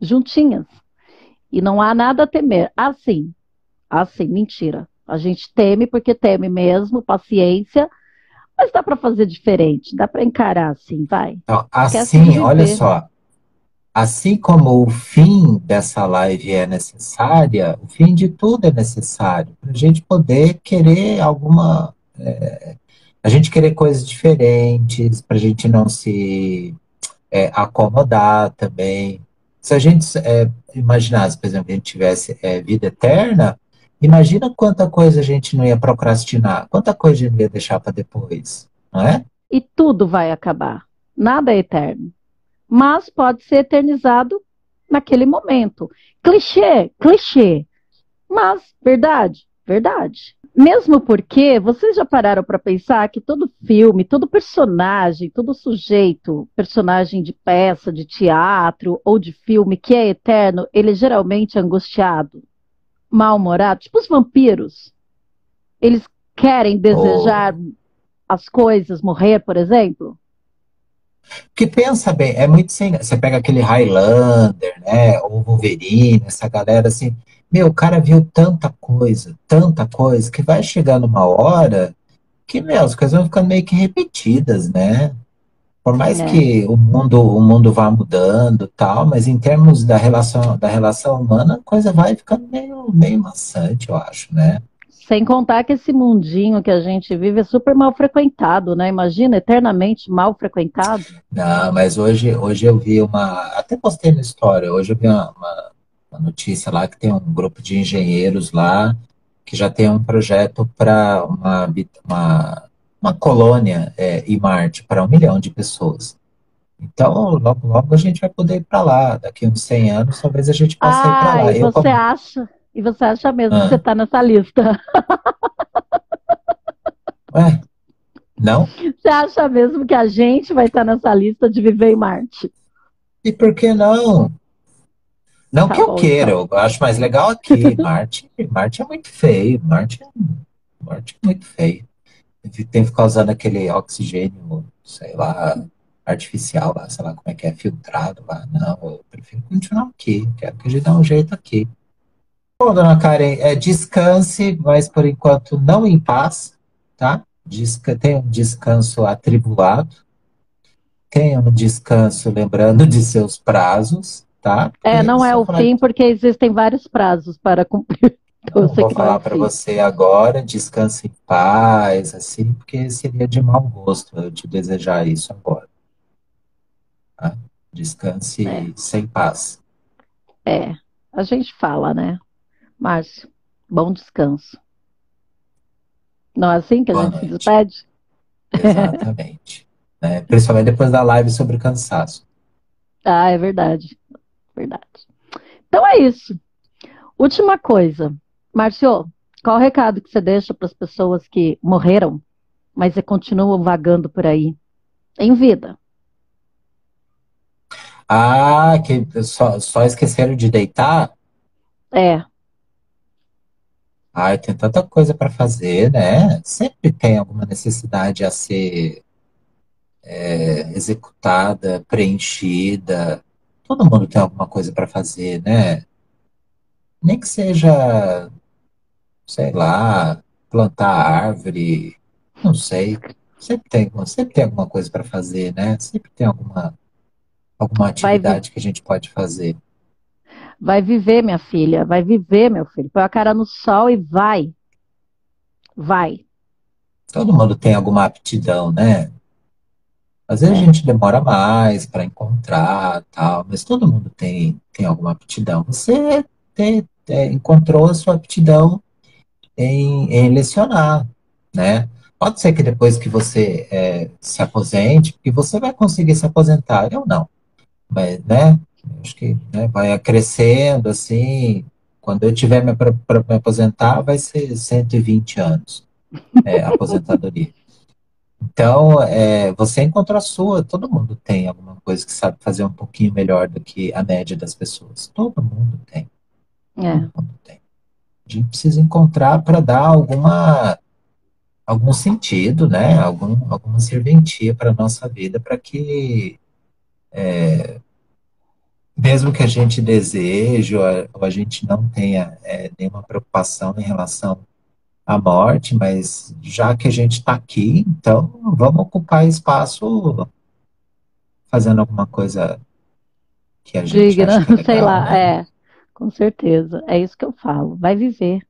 juntinhas. E não há nada a temer. Assim, mentira. A gente teme porque teme mesmo, paciência, mas dá para fazer diferente, dá para encarar assim, vai. Então, Esquece de assim, olha viver. só, assim como o fim dessa live é necessária, o fim de tudo é necessário para a gente poder querer a gente querer coisas diferentes, para a gente não se acomodar também. Se a gente imaginasse, por exemplo, que a gente tivesse vida eterna, imagina quanta coisa a gente não ia procrastinar, quanta coisa a gente não ia deixar para depois, não é? E tudo vai acabar. Nada é eterno. Mas pode ser eternizado naquele momento. Clichê, clichê. Mas verdade, verdade. Mesmo porque vocês já pararam para pensar que todo filme, todo personagem, todo sujeito, personagem de peça, de teatro ou de filme que é eterno, ele é geralmente angustiado, mal-humorado, tipo os vampiros. Eles querem desejar Ou, as coisas, morrer, por exemplo. que pensa bem, é muito sem. Você pega aquele Highlander, né? Ou Wolverine, essa galera assim. Meu, o cara viu tanta coisa, que vai chegar numa hora que, meu, as coisas vão ficando meio que repetidas, né? Por mais né? que o mundo vá mudando, tal, mas em termos da relação humana, a coisa vai ficando meio maçante, eu acho, né? Sem contar que esse mundinho que a gente vive é super mal frequentado, né? Imagina, eternamente mal frequentado. Não, mas hoje eu vi até postei na história, hoje eu vi uma notícia lá que tem um grupo de engenheiros lá que já tem um projeto para uma colônia em Marte para 1 milhão de pessoas. Então, logo, logo a gente vai poder ir para lá. Daqui uns 100 anos, talvez a gente possa ir para Ah, lá. e você acha mesmo que você Ah, está nessa lista? ué, não? Você acha mesmo que a gente vai estar nessa lista de viver em Marte? E por que não? Não que Tá eu bom, queira, então. eu acho mais legal aqui. Marte é muito feio. Marte é muito feio. Tem que ficar usando aquele oxigênio, sei lá, artificial lá, sei lá como é que é, filtrado lá. Não, eu prefiro continuar aqui. Quero que a gente dê um jeito aqui. Bom, dona Karen, descanse, mas por enquanto não em paz, tá? Tenha um descanso atribulado, tenha um descanso lembrando de seus prazos, tá? É, Porque não se é eu o falar, fim, porque existem vários prazos para cumprir. Então, eu não sei vou que não é falar o para fim. você agora, descanse em paz, assim, porque seria de mau gosto eu te desejar isso agora, tá? É, Descanse sem paz. é. A gente fala, né? Márcio, bom descanso. Não é assim que a Boa gente se noite. despede? Exatamente. Né? Principalmente depois da live sobre cansaço. Ah, é verdade, verdade. Então é isso. Última coisa. Márcio, qual o recado que você deixa para as pessoas que morreram, mas continuam vagando por aí, em vida? Ah, que só esqueceram de deitar? É, Ai, tem tanta coisa para fazer, né? Sempre tem alguma necessidade a ser executada, preenchida. Todo mundo tem alguma coisa para fazer, né? Nem que seja, sei lá, plantar árvore, não sei. Sempre tem alguma coisa para fazer, né? Sempre tem alguma vai, vi- atividade que a gente pode fazer. vai viver, minha filha, vai viver, meu filho. Põe a cara no sol e vai, vai. Todo mundo tem alguma aptidão, né? Às vezes a É, gente demora mais para encontrar, tal, mas todo mundo tem alguma aptidão. Você encontrou a sua aptidão em lecionar, né? Pode ser que depois que você se aposente, porque você vai conseguir se aposentar, eu não, mas, né? Acho que né, vai crescendo assim. Quando eu tiver para me aposentar, vai ser 120 anos, aposentadoria. Então, você encontrou a sua, todo mundo tem alguma coisa que sabe fazer um pouquinho melhor do que a média das pessoas. Todo mundo tem, todo é. mundo tem. A gente precisa encontrar para dar algum sentido, né? Alguma serventia para a nossa vida, para que, mesmo que a gente deseje ou a gente não tenha nenhuma preocupação em relação à morte, mas já que a gente está aqui, então vamos ocupar espaço fazendo alguma coisa que a gente acha Digna, que é sei legal, lá, né? é, com certeza. É isso que eu falo. Vai viver.